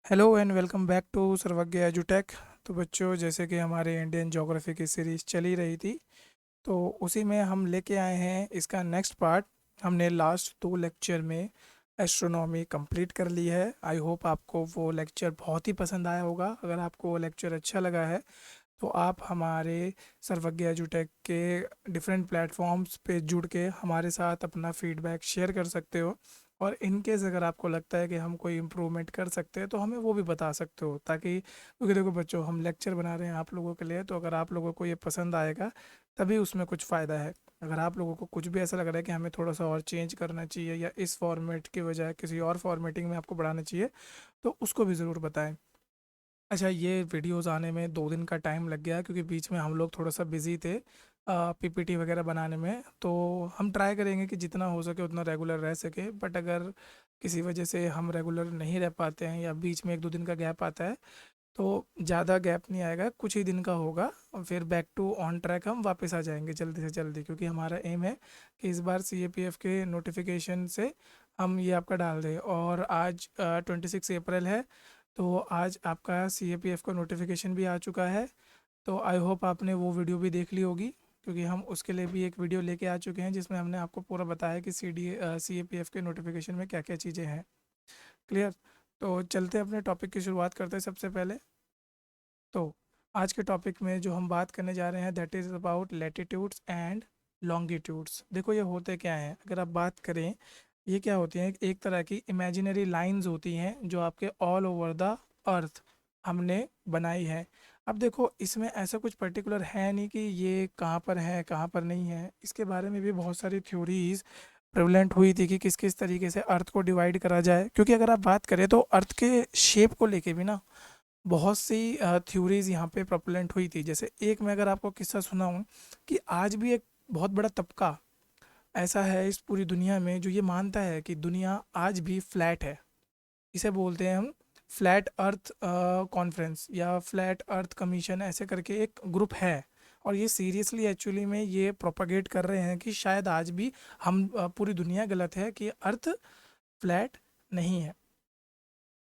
Hello and welcome back to Sarvagya एजुटेक। तो बच्चों, जैसे कि हमारे इंडियन ज्योग्राफी की सीरीज़ चली रही थी, तो उसी में हम लेके आए हैं इसका नेक्स्ट पार्ट। हमने लास्ट 2 लेक्चर में एस्ट्रोनॉमी कंप्लीट कर ली है। आई होप आपको वो लेक्चर बहुत ही पसंद आया होगा। अगर आपको वो लेक्चर अच्छा लगा है तो आप हमारे सर्वज्ञ एजुटेक के डिफरेंट प्लेटफॉर्म्स पे जुड़ के हमारे साथ अपना फीडबैक शेयर कर सकते हो। और इन केस अगर आपको लगता है कि हम कोई इम्प्रूवमेंट कर सकते हैं तो हमें वो भी बता सकते हो, ताकि क्योंकि देखो बच्चों, हम लेक्चर बना रहे हैं आप लोगों के लिए, तो अगर आप लोगों को ये पसंद आएगा तभी उसमें कुछ फ़ायदा है। अगर आप लोगों को कुछ भी ऐसा लग रहा है कि हमें थोड़ा सा और चेंज करना चाहिए या इस फॉर्मेट की बजाय किसी और फॉर्मेटिंग में आपको बढ़ाना चाहिए, तो उसको भी ज़रूर बताएं। अच्छा, ये वीडियोस आने में 2 दिन का टाइम लग गया क्योंकि बीच में हम लोग थोड़ा सा बिजी थे पीपीटी वगैरह बनाने में। तो हम ट्राई करेंगे कि जितना हो सके उतना रेगुलर रह सके, बट अगर किसी वजह से हम रेगुलर नहीं रह पाते हैं या बीच में 1-2 दिन का गैप आता है, तो ज़्यादा गैप नहीं आएगा, कुछ ही दिन का होगा और फिर बैक टू ऑन ट्रैक हम वापस आ जाएंगे जल्दी से जल्दी। क्योंकि हमारा एम है कि इस बार सीएपीएफ के नोटिफिकेशन से हम ये आपका डाल दें। और आज 26 अप्रैल है, तो आज आपका सीएपीएफ का नोटिफिकेशन भी आ चुका है। तो आई होप आपने वो वीडियो भी देख ली होगी, क्योंकि हम उसके लिए भी एक वीडियो लेके आ चुके हैं जिसमें हमने आपको पूरा बताया कि सीएपीएफ के नोटिफिकेशन में क्या क्या चीज़ें हैं। क्लियर? तो चलते हैं, अपने टॉपिक की शुरुआत करते हैं सबसे पहले। तो आज के टॉपिक में जो हम बात करने जा रहे हैं that is about latitudes and longitudes. देखो ये होते क्या हैं, अगर आप बात करें, ये क्या होती हैं, एक तरह की इमेजिनरी लाइंस होती हैं जो आपके ऑल ओवर द अर्थ हमने बनाई है। अब देखो, इसमें ऐसा कुछ पर्टिकुलर है नहीं कि ये कहाँ पर है कहाँ पर नहीं है। इसके बारे में भी बहुत सारी थ्योरीज प्रेवलेंट हुई थी कि किस किस तरीके से अर्थ को डिवाइड करा जाए। क्योंकि अगर आप बात करें तो अर्थ के शेप को लेके भी ना बहुत सी थ्योरीज यहाँ पे प्रोपेलेंट हुई थी। जैसे एक मैं अगर आपको किस्सा सुनाऊँ, कि आज भी एक बहुत बड़ा तबका ऐसा है इस पूरी दुनिया में जो ये मानता है कि दुनिया आज भी फ्लैट है। इसे बोलते हैं हम फ्लैट अर्थ कॉन्फ्रेंस या फ्लैट अर्थ कमीशन, ऐसे करके एक ग्रुप है। और ये सीरियसली एक्चुअली में ये प्रोपागेट कर रहे हैं कि शायद आज भी हम पूरी दुनिया गलत है, कि अर्थ फ्लैट नहीं है।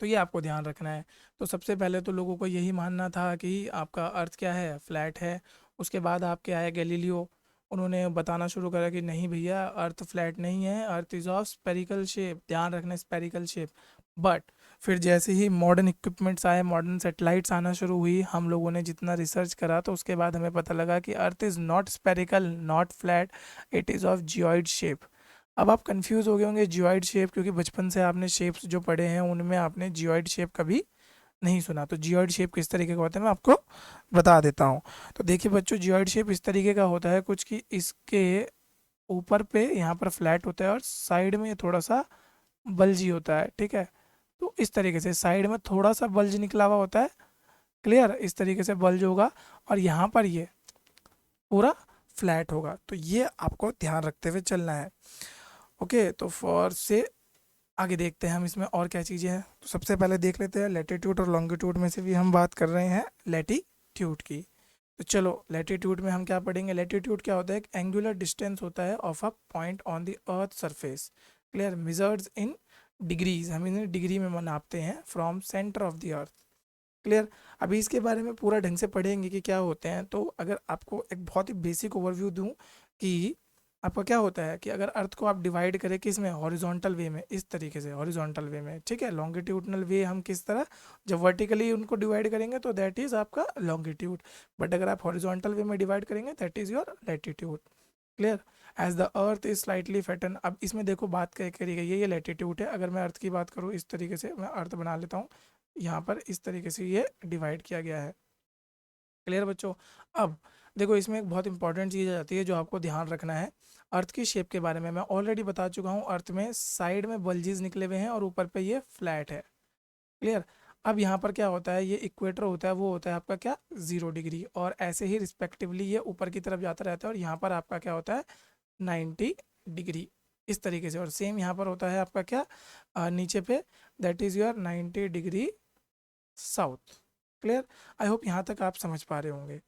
तो ये आपको ध्यान रखना है। तो सबसे पहले तो लोगों को यही मानना था कि आपका अर्थ क्या है, फ्लैट है। उसके बाद आपके आए गैलीलियो, उन्होंने बताना शुरू करा कि नहीं भैया, अर्थ फ्लैट नहीं है, earth is of spherical shape, ध्यान रखना स्पेरिकल शेप। बट फिर जैसे ही मॉडर्न इक्विपमेंट्स आए, मॉडर्न सेटेलाइट्स आना शुरू हुई, हम लोगों ने जितना रिसर्च करा तो उसके बाद हमें पता लगा कि earth is not spherical, not flat, it is of geoid shape. अब आप कंफ्यूज हो गए होंगे जियोइड शेप, क्योंकि बचपन से आपने शेप्स जो पढ़े हैं उनमें आपने जियोइड शेप कभी नहीं सुना। तो जियोइड शेप किस तरीके का होता है मैं आपको बता देता हूँ। तो देखिए बच्चों, जियोइड शेप इस तरीके का होता है कुछ, कि इसके ऊपर पे यहाँ पर फ्लैट होता है और साइड में थोड़ा सा बल्जी होता है। ठीक है? तो इस तरीके से साइड में थोड़ा सा बल्ज निकला हुआ होता है। क्लियर? इस तरीके से बल्ज होगा और यहाँ पर ये पूरा फ्लैट होगा। तो ये आपको ध्यान रखते हुए चलना है। ओके, तो फॉर से आगे देखते हैं हम इसमें और क्या चीज़ें हैं। तो सबसे पहले देख लेते हैं लैटिट्यूड और लॉन्गिट्यूड में से भी हम बात कर रहे हैं लैटिट्यूड की। तो चलो, लैटिट्यूड में हम क्या पढ़ेंगे। लैटिट्यूड क्या होता है? एक एंगुलर डिस्टेंस होता है of a point on the earth surface. Clear? Measures in degrees, हम इन्हें डिग्री में नापते हैं, from centre of the earth. Clear? अभी इसके बारे में पूरा ढंग से पढ़ेंगे कि क्या होते हैं। तो अगर आपको एक बहुत ही बेसिक ओवरव्यू दूं कि आपका क्या होता है, कि अगर अर्थ को आप डिवाइड करें किस में, हॉरिजॉन्टल वे में, इस तरीके से हॉरिजॉन्टल वे में। ठीक है? लॉन्गिट्यूडनल वे हम किस तरह, जब वर्टिकली उनको डिवाइड करेंगे तो दैट इज आपका लॉन्गिट्यूड, बट अगर आप हॉरिजॉन्टल वे में डिवाइड करेंगे that is your latitude. Clear? As the earth is slightly fatten. अब इसमें देखो बात क्या करी गई है, ये लैटिट्यूड है। अगर मैं अर्थ की बात करूँ, इस तरीके से मैं अर्थ बना लेता हूँ, यहाँ पर इस तरीके से ये डिवाइड किया गया है। क्लियर बच्चों? अब देखो, इसमें एक बहुत इंपॉर्टेंट चीज़ आ जाती है जो आपको ध्यान रखना है। अर्थ की शेप के बारे में मैं ऑलरेडी बता चुका हूँ, अर्थ में साइड में बल्जेस निकले हुए हैं और ऊपर पे ये फ्लैट है। क्लियर? अब यहाँ पर क्या होता है, ये इक्वेटर होता है, वो होता है आपका क्या, 0 डिग्री, और ऐसे ही रिस्पेक्टिवली ये ऊपर की तरफ जाता रहता है और यहाँ पर आपका क्या होता है, 90 डिग्री, इस तरीके से। और सेम यहाँ पर होता है आपका क्या, नीचे पे, that is your 90 degree south. Clear? I hope यहाँ तक आप समझ पा रहे होंगे।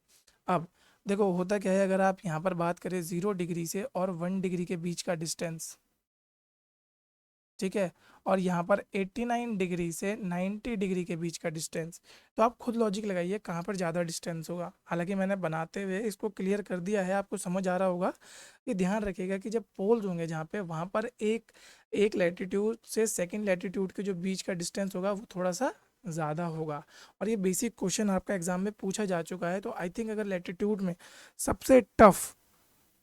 अब देखो होता क्या है, अगर आप यहाँ पर बात करें 0 डिग्री से और 1 डिग्री के बीच का डिस्टेंस, ठीक है। और यहाँ पर 89 डिग्री से 90 डिग्री के बीच का डिस्टेंस, तो आप खुद लॉजिक लगाइए कहाँ पर ज़्यादा डिस्टेंस होगा। हालांकि मैंने बनाते हुए इसको क्लियर कर दिया है, आपको समझ आ रहा होगा। ये ध्यान रखिएगा कि जब पोल्स होंगे जहाँ पे, वहाँ पर एक एक लैटिट्यूड से सेकंड लैटिट्यूड के जो बीच का डिस्टेंस होगा वो थोड़ा सा ज़्यादा होगा। और ये बेसिक क्वेश्चन आपका एग्जाम में पूछा जा चुका है। तो आई थिंक अगर लैटिट्यूड में सबसे टफ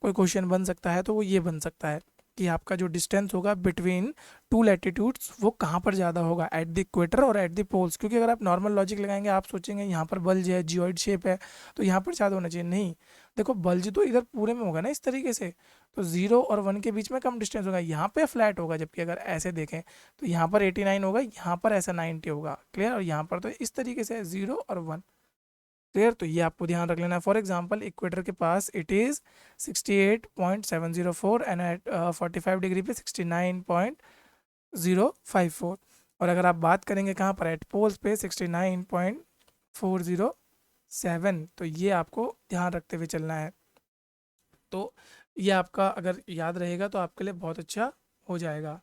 कोई क्वेश्चन बन सकता है तो वो ये बन सकता है कि आपका जो डिस्टेंस होगा बिटवीन टू लैटिट्यूड्स वो कहाँ पर ज़्यादा होगा, एट द इक्वेटर और एट द पोल्स। क्योंकि अगर आप नॉर्मल लॉजिक लगाएंगे, आप सोचेंगे यहाँ पर बल्ज है, जियोइड शेप है, तो यहाँ पर ज़्यादा होना चाहिए। नहीं, देखो बल्ज तो इधर पूरे में होगा ना इस तरीके से, तो 0 और 1 के बीच में कम डिस्टेंस होगा, यहाँ पे फ्लैट होगा। जबकि अगर ऐसे देखें तो यहाँ पर 89 होगा, यहाँ पर ऐसा 90 होगा। क्लियर। और यहाँ पर तो इस तरीके से 0 और 1। क्लियर। तो ये आपको ध्यान रख लेना है। फॉर एग्जांपल इक्वेटर के पास it is 68.704 and at 45 degree पे 69.054। और अगर आप बात करेंगे कहाँ पर, एट पोल्स पे 69.407। तो ये आपको ध्यान रखते हुए चलना है। तो ये आपका अगर याद रहेगा तो आपके लिए बहुत अच्छा हो जाएगा।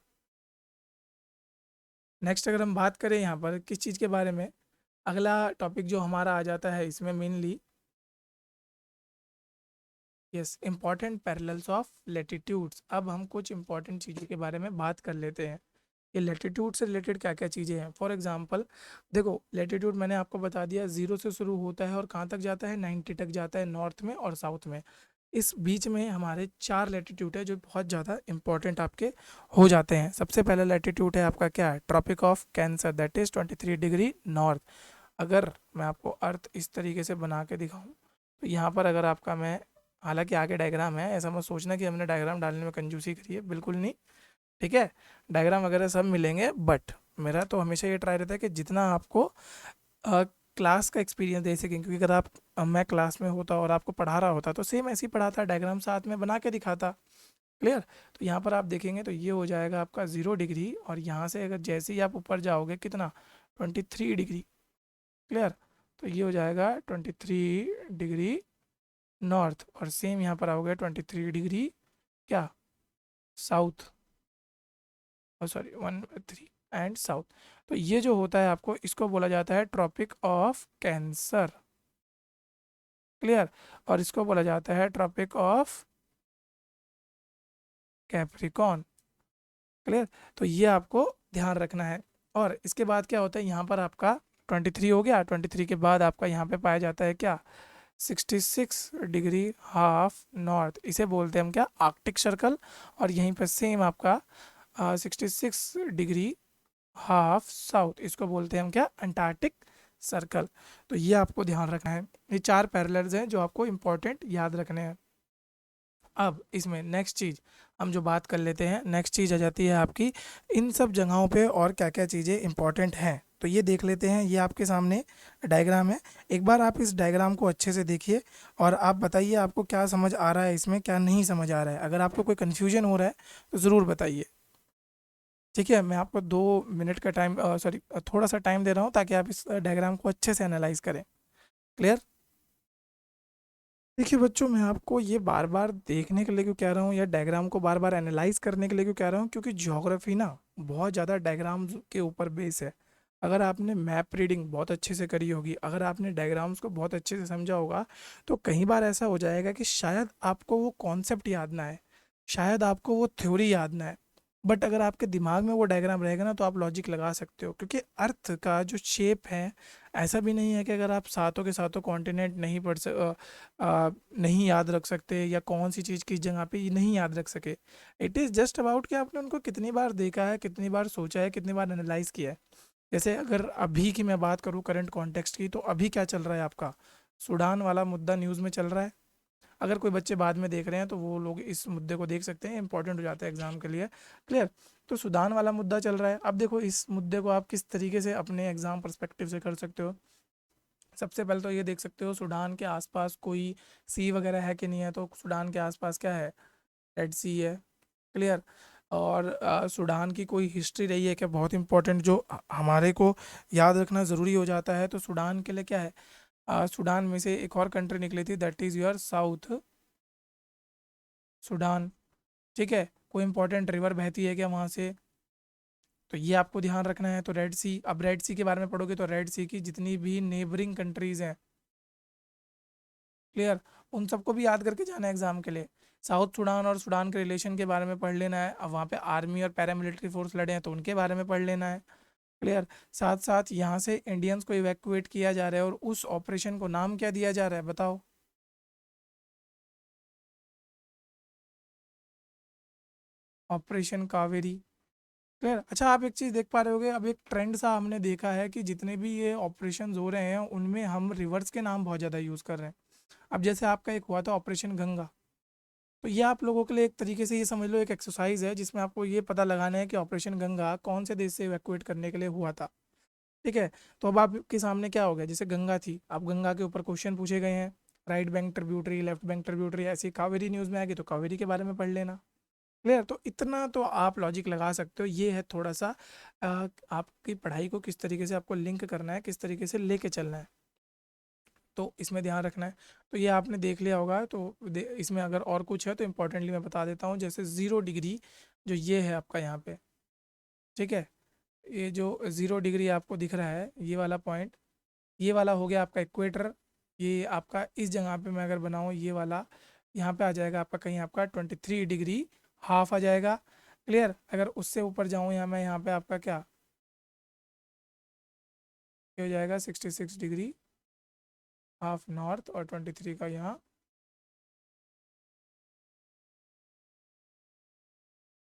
नेक्स्ट अगर हम बात करें यहाँ पर किस चीज़ के बारे में, अगला टॉपिक जो हमारा आ जाता है इसमें mainly, yes, important parallels of latitudes. अब हम कुछ इंपॉर्टेंट चीज़ों के बारे में बात कर लेते हैं। ये लेटिट्यूड से रिलेटेड क्या क्या चीज़ें हैं। फॉर एग्जांपल देखो, लेटिट्यूड मैंने आपको बता दिया 0 से शुरू होता है और कहाँ तक जाता है, 90 तक जाता है, नॉर्थ में और साउथ में। इस बीच में हमारे 4 लेटिट्यूड है जो बहुत ज़्यादा इंपॉर्टेंट आपके हो जाते हैं। सबसे पहला लेटिट्यूड है आपका क्या है, Tropic of Cancer, that is 23 degree north. अगर मैं आपको अर्थ इस तरीके से बना के दिखाऊं तो यहाँ पर अगर आपका मैं, हालांकि आगे डायग्राम है, ऐसा मत सोचना कि हमने डायग्राम डालने में कंजूसी करी है, बिल्कुल नहीं। ठीक है, डायग्राम वगैरह सब मिलेंगे, बट मेरा तो हमेशा ये ट्राई रहता है कि जितना आपको क्लास का एक्सपीरियंस दे सकें। क्योंकि अगर आप मैं क्लास में होता और आपको पढ़ा रहा होता तो सेम ऐसे ही पढ़ाता, डायग्राम साथ में बना के दिखाता। क्लियर। तो यहाँ पर आप देखेंगे तो ये हो जाएगा आपका 0 डिग्री, और यहाँ से अगर जैसे ही आप ऊपर जाओगे कितना, 23 डिग्री। क्लियर। तो ये हो जाएगा 23 डिग्री नॉर्थ, और सेम यहाँ पर आओगे 23 डिग्री क्या, साउथ, और सॉरी 1 3 एंड साउथ। तो ये जो होता है आपको, इसको बोला जाता है ट्रॉपिक ऑफ कैंसर। क्लियर। और इसको बोला जाता है ट्रॉपिक ऑफ कैप्रिकॉन। क्लियर। तो ये आपको ध्यान रखना है। और इसके बाद क्या होता है, यहाँ पर आपका 23 हो गया, 23 के बाद आपका यहाँ पे पाया जाता है क्या, 66 डिग्री हाफ नॉर्थ। इसे बोलते हैं हम क्या, आर्कटिक सर्कल। और यहीं पर सेम आपका 66 डिग्री हाफ साउथ, इसको बोलते हैं हम क्या, अंटार्कटिक सर्कल। तो ये आपको ध्यान रखना है। ये 4 पैरेलल्स हैं जो आपको इंपॉर्टेंट याद रखने हैं। अब इसमें नेक्स्ट चीज़ हम जो बात कर लेते हैं, नेक्स्ट चीज़ आ जाती है आपकी इन सब जगहों पे और क्या क्या चीज़ें इंपॉर्टेंट हैं। तो ये देख लेते हैं, ये आपके सामने डायग्राम है। एक बार आप इस डायग्राम को अच्छे से देखिए और आप बताइए आपको क्या समझ आ रहा है इसमें, क्या नहीं समझ आ रहा है। अगर आपको कोई कन्फ्यूजन हो रहा है तो ज़रूर बताइए। ठीक है, मैं आपको 2 मिनट का टाइम, सॉरी, थोड़ा सा टाइम दे रहा हूँ ताकि आप इस डायग्राम को अच्छे से एनालाइज करें। क्लियर। देखिए बच्चों, मैं आपको ये बार बार देखने के लिए क्यों कह रहा हूँ, या डायग्राम को बार बार एनालाइज करने के लिए क्यों कह रहा हूँ, क्योंकि ज्योग्राफी ना बहुत ज़्यादा डायग्राम्स के ऊपर बेस है। अगर आपने मैप रीडिंग बहुत अच्छे से करी होगी, अगर आपने डायग्राम्स को बहुत अच्छे से समझा होगा, तो कई बार ऐसा हो जाएगा कि शायद आपको वो कॉन्सेप्ट याद ना आए, शायद आपको वो थ्योरी याद ना आए, बट अगर आपके दिमाग में वो डायग्राम रहेगा ना तो आप लॉजिक लगा सकते हो। क्योंकि अर्थ का जो शेप है, ऐसा भी नहीं है कि अगर आप सातों के सातों कॉन्टिनेंट नहीं याद रख सकते, या कौन सी चीज़ किस जगह पे ये नहीं याद रख सके। इट इज़ जस्ट अबाउट कि आपने उनको कितनी बार देखा है, कितनी बार सोचा है, कितनी बार एनालाइज किया है। जैसे अगर अभी की मैं बात करूँ करंट कॉन्टेक्स्ट की, तो अभी क्या चल रहा है आपका, सूडान वाला मुद्दा न्यूज़ में चल रहा है। अगर कोई बच्चे बाद में देख रहे हैं तो वो लोग इस मुद्दे को देख सकते हैं, इंपॉर्टेंट हो जाता है एग्जाम के लिए। क्लियर। तो सूडान वाला मुद्दा चल रहा है। अब देखो इस मुद्दे को आप किस तरीके से अपने एग्जाम पर्सपेक्टिव से कर सकते हो। सबसे पहले तो ये देख सकते हो सूडान के आसपास कोई सी वगैरह है कि नहीं है, तो सूडान के आसपास क्या है, रेड सी है। क्लियर। और सूडान की कोई हिस्ट्री रही है क्या, बहुत इंपॉर्टेंट, जो हमारे को याद रखना ज़रूरी हो जाता है। तो सूडान के लिए क्या है, सूडान में से एक और कंट्री निकली थी, that is your south Sudan. ठीक है, कोई इंपॉर्टेंट रिवर बहती है क्या वहाँ से, तो ये आपको ध्यान रखना है। तो रेड सी, अब रेड सी के बारे में पढ़ोगे तो रेड सी की जितनी भी नेबरिंग कंट्रीज हैं, क्लियर, उन सबको भी याद करके जाना है एग्जाम के लिए। साउथ सुडान और सुडान के रिलेशन के बारे में पढ़ लेना है। अब वहाँ पे आर्मी और पैरामिलिट्री फोर्स लड़े हैं तो उनके बारे में पढ़ लेना है, क्लियर। साथ साथ यहाँ से इंडियंस को इवैक्यूएट किया जा रहा है और उस ऑपरेशन को नाम क्या दिया जा रहा है बताओ। Operation Kaveri, clear. अच्छा, आप एक चीज़ देख पा रहे होगे, अब एक ट्रेंड सा हमने देखा है कि जितने भी ये ऑपरेशन हो रहे हैं उनमें हम रिवर्स के नाम बहुत ज़्यादा यूज़ कर रहे हैं। अब जैसे आपका एक हुआ था ऑपरेशन गंगा, तो ये आप लोगों के लिए एक तरीके से ये समझ लो एक एक्सरसाइज है जिसमें आपको ये पता लगाना है कि ऑपरेशन गंगा कौन से देश से इवैक्यूएट करने के लिए हुआ था, ठीक है। तो अब आपके सामने क्या हो गया, जैसे गंगा थी, अब गंगा के ऊपर क्वेश्चन पूछे गए हैं, right bank tributary, left bank tributary, ऐसी कावेरी न्यूज़ में आएगी तो कावेरी के बारे में पढ़ लेना, क्लियर। तो इतना तो आप लॉजिक लगा सकते हो। ये है थोड़ा सा आपकी पढ़ाई को किस तरीके से आपको लिंक करना है, किस तरीके से लेके चलना है, तो इसमें ध्यान रखना है। तो ये आपने देख लिया होगा, तो इसमें अगर और कुछ है तो इम्पोर्टेंटली मैं बता देता हूँ। जैसे 0 डिग्री जो ये है आपका यहाँ पे, ठीक है, ये जो 0 डिग्री आपको दिख रहा है ये वाला पॉइंट, ये वाला हो गया आपका इक्वेटर। ये आपका इस जगह पे मैं अगर बनाऊँ ये वाला, यहाँ पे आ जाएगा आपका कहीं आपका 23 डिग्री हाफ आ जाएगा, क्लियर। अगर उससे ऊपर जाऊँ यहाँ मैं, यहाँ पे आपका क्या ये हो जाएगा 66 डिग्री हाफ नॉर्थ, और 23 का यहाँ,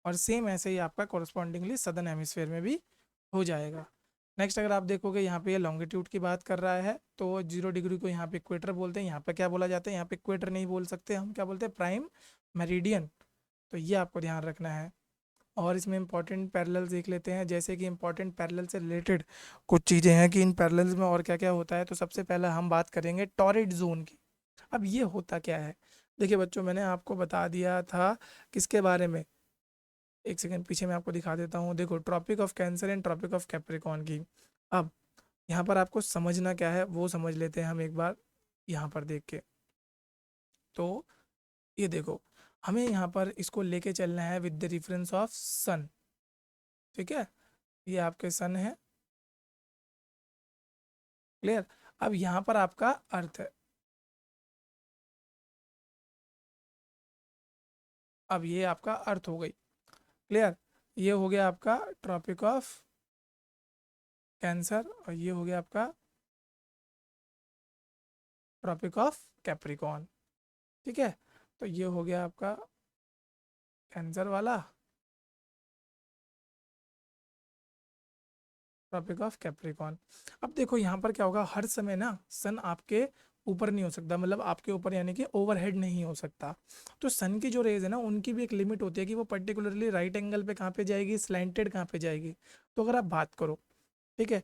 और सेम ऐसे ही आपका कॉरस्पॉन्डिंगली सदर्न हेमिस्फेयर में भी हो जाएगा। नेक्स्ट अगर आप देखोगे यहाँ पे ये लॉन्गिट्यूड की बात कर रहा है, तो 0 डिग्री को यहाँ पे इक्वेटर बोलते हैं। यहाँ पे क्या बोला जाता है, यहाँ पे इक्वेटर नहीं बोल सकते हम, क्या बोलते हैं, प्राइम मेरिडियन। तो ये आपको ध्यान रखना है। और इसमें इंपॉर्टेंट पैरेलल्स देख लेते हैं, जैसे कि इंपॉर्टेंट पैरेलल से रिलेटेड कुछ चीज़ें हैं कि इन पैरेलल्स में और क्या क्या होता है। तो सबसे पहले हम बात करेंगे टॉरिड जोन की। अब ये होता क्या है, देखिए बच्चों, मैंने आपको बता दिया था किसके बारे में, एक सेकंड पीछे मैं आपको दिखा देता हूँ। देखो, Tropic of Cancer and Tropic of Capricorn की। अब यहाँ पर आपको समझना क्या है वो समझ लेते हैं हम एक बार यहाँ पर देख के। तो ये देखो, हमें यहाँ पर इसको लेके चलना है विद द रेफरेंस ऑफ सन, ठीक है। ये आपके सन है, क्लियर। अब यहाँ पर आपका अर्थ है, अब ये आपका अर्थ हो गई, क्लियर। ये हो गया आपका ट्रॉपिक ऑफ कैंसर, और ये हो गया आपका ट्रॉपिक ऑफ कैप्रिकॉर्न, ठीक है। तो ये हो गया आपका कैंसर वाला, ट्रॉपिक ऑफ कैप्रिकॉर्न। अब देखो यहाँ पर क्या होगा, हर समय ना सन आपके ऊपर नहीं हो सकता, मतलब आपके ऊपर यानी कि ओवरहेड नहीं हो सकता। तो सन की जो रेज है ना उनकी भी एक लिमिट होती है कि वो पर्टिकुलरली राइट एंगल पे कहाँ पे जाएगी, स्लैंटेड कहाँ पे जाएगी। तो अगर आप बात करो, ठीक है,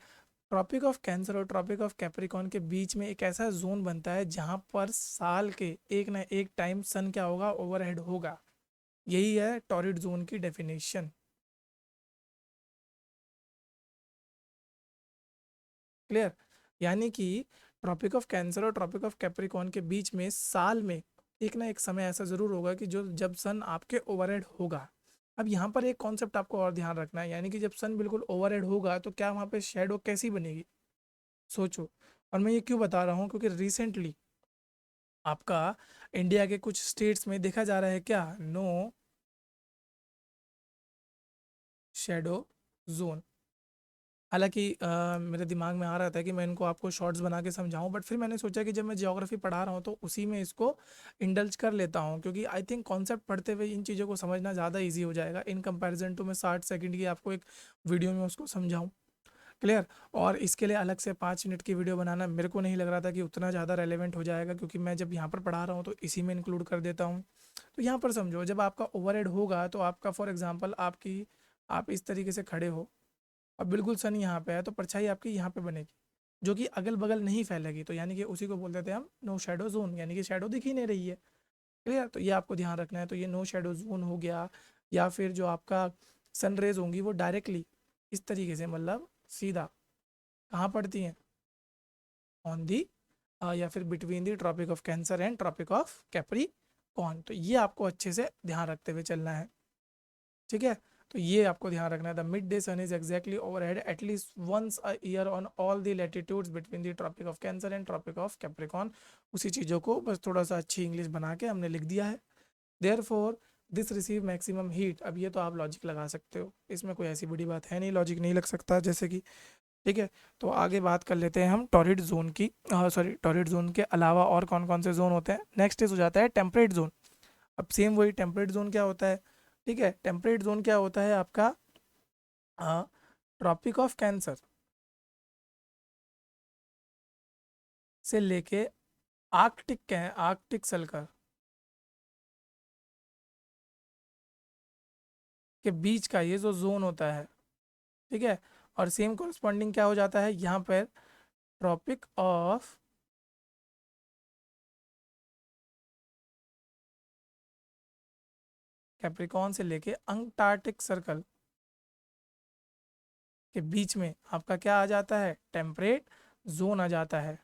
ट्रॉपिक ऑफ कैंसर और ट्रॉपिक ऑफ कैप्रिकॉर्न के बीच में एक ऐसा जोन बनता है जहाँ पर साल के एक ना एक टाइम सन क्या होगा, ओवरहेड होगा। यही है टॉरिड जोन की डेफिनेशन, क्लियर। यानी कि ट्रॉपिक ऑफ कैंसर और ट्रॉपिक ऑफ कैप्रिकॉर्न के बीच में साल में एक ना एक समय ऐसा जरूर होगा कि जो जब सन आपके ओवरहेड होगा। अब यहाँ पर एक कॉन्सेप्ट आपको और ध्यान रखना है, यानी कि जब सन बिल्कुल ओवरहेड होगा तो क्या वहाँ पे शेडो कैसी बनेगी, सोचो। और मैं ये क्यों बता रहा हूँ, क्योंकि रिसेंटली आपका इंडिया के कुछ स्टेट्स में देखा जा रहा है क्या, नो शेडो जोन। हालांकि मेरे दिमाग में आ रहा था कि मैं इनको आपको शॉर्ट्स बना के समझाऊं, बट फिर मैंने सोचा कि जब मैं ज्योग्राफी पढ़ा रहा हूं तो उसी में इसको इंडल्ज कर लेता हूं, क्योंकि आई थिंक कॉन्सेप्ट पढ़ते हुए इन चीज़ों को समझना ज़्यादा इजी हो जाएगा इन कंपैरिजन टू मैं 60 सेकंड की आपको एक वीडियो में उसको समझाऊं, क्लियर। और इसके लिए अलग से 5 मिनट की वीडियो बनाना मेरे को नहीं लग रहा था कि उतना ज़्यादा रेलेवेंट हो जाएगा, क्योंकि मैं जब यहाँ पर पढ़ा रहा हूँ तो इसी में इंक्लूड कर देता हूँ। तो यहाँ पर समझो, जब आपका ओवरहेड होगा तो आपका फॉर एग्जांपल आपकी, आप इस तरीके से खड़े हो, अब बिल्कुल सन यहाँ पे है तो परछाई आपकी यहाँ पे बनेगी, जो कि अगल बगल नहीं फैलेगी, तो यानी कि उसी को बोल देते हैं हम नो शेडो जोन, यानी कि शेडो दिख ही नहीं रही है, क्लियर। तो ये आपको ध्यान रखना है। तो ये नो शेडो जोन हो गया, या फिर जो आपका सन रेज होंगी वो डायरेक्टली इस तरीके से, मतलब सीधा कहाँ पड़ती हैं, ऑन दी या फिर between the Tropic of Cancer and Tropic of Capricorn. तो ये आपको अच्छे से ध्यान रखते हुए चलना है, ठीक है। तो ये आपको ध्यान रखना है। The mid day sun is exactly overhead at least once a year on all the latitudes between the Tropic of Cancer and Tropic of Capricorn. उसी चीज़ों को बस थोड़ा सा अच्छी इंग्लिश बना के हमने लिख दिया है। Therefore this receive maximum heat. अब ये तो आप लॉजिक लगा सकते हो, इसमें कोई ऐसी बड़ी बात है नहीं, लॉजिक नहीं लग सकता जैसे कि। ठीक है, तो आगे बात कर लेते हैं हम टॉरिड जोन की। सॉरी, टॉरिड जोन के अलावा और कौन कौन से जोन होते हैं। नेक्स्ट इज हो जाता है टेम्परेट जोन। अब सेम वही टेम्परेट जोन क्या होता है। ठीक है, टेम्परेट जोन क्या होता है आपका, ट्रॉपिक ऑफ कैंसर से लेके आर्कटिक, आर्कटिक सर्कल के बीच का ये जो जोन होता है। ठीक है, और सेम कोरस्पॉन्डिंग क्या हो जाता है यहाँ पर, ट्रॉपिक ऑफ कैप्रिकॉर्न से लेके अंटार्कटिक सर्कल के बीच में आपका क्या आ जाता है, टेम्परेट जोन आ जाता है।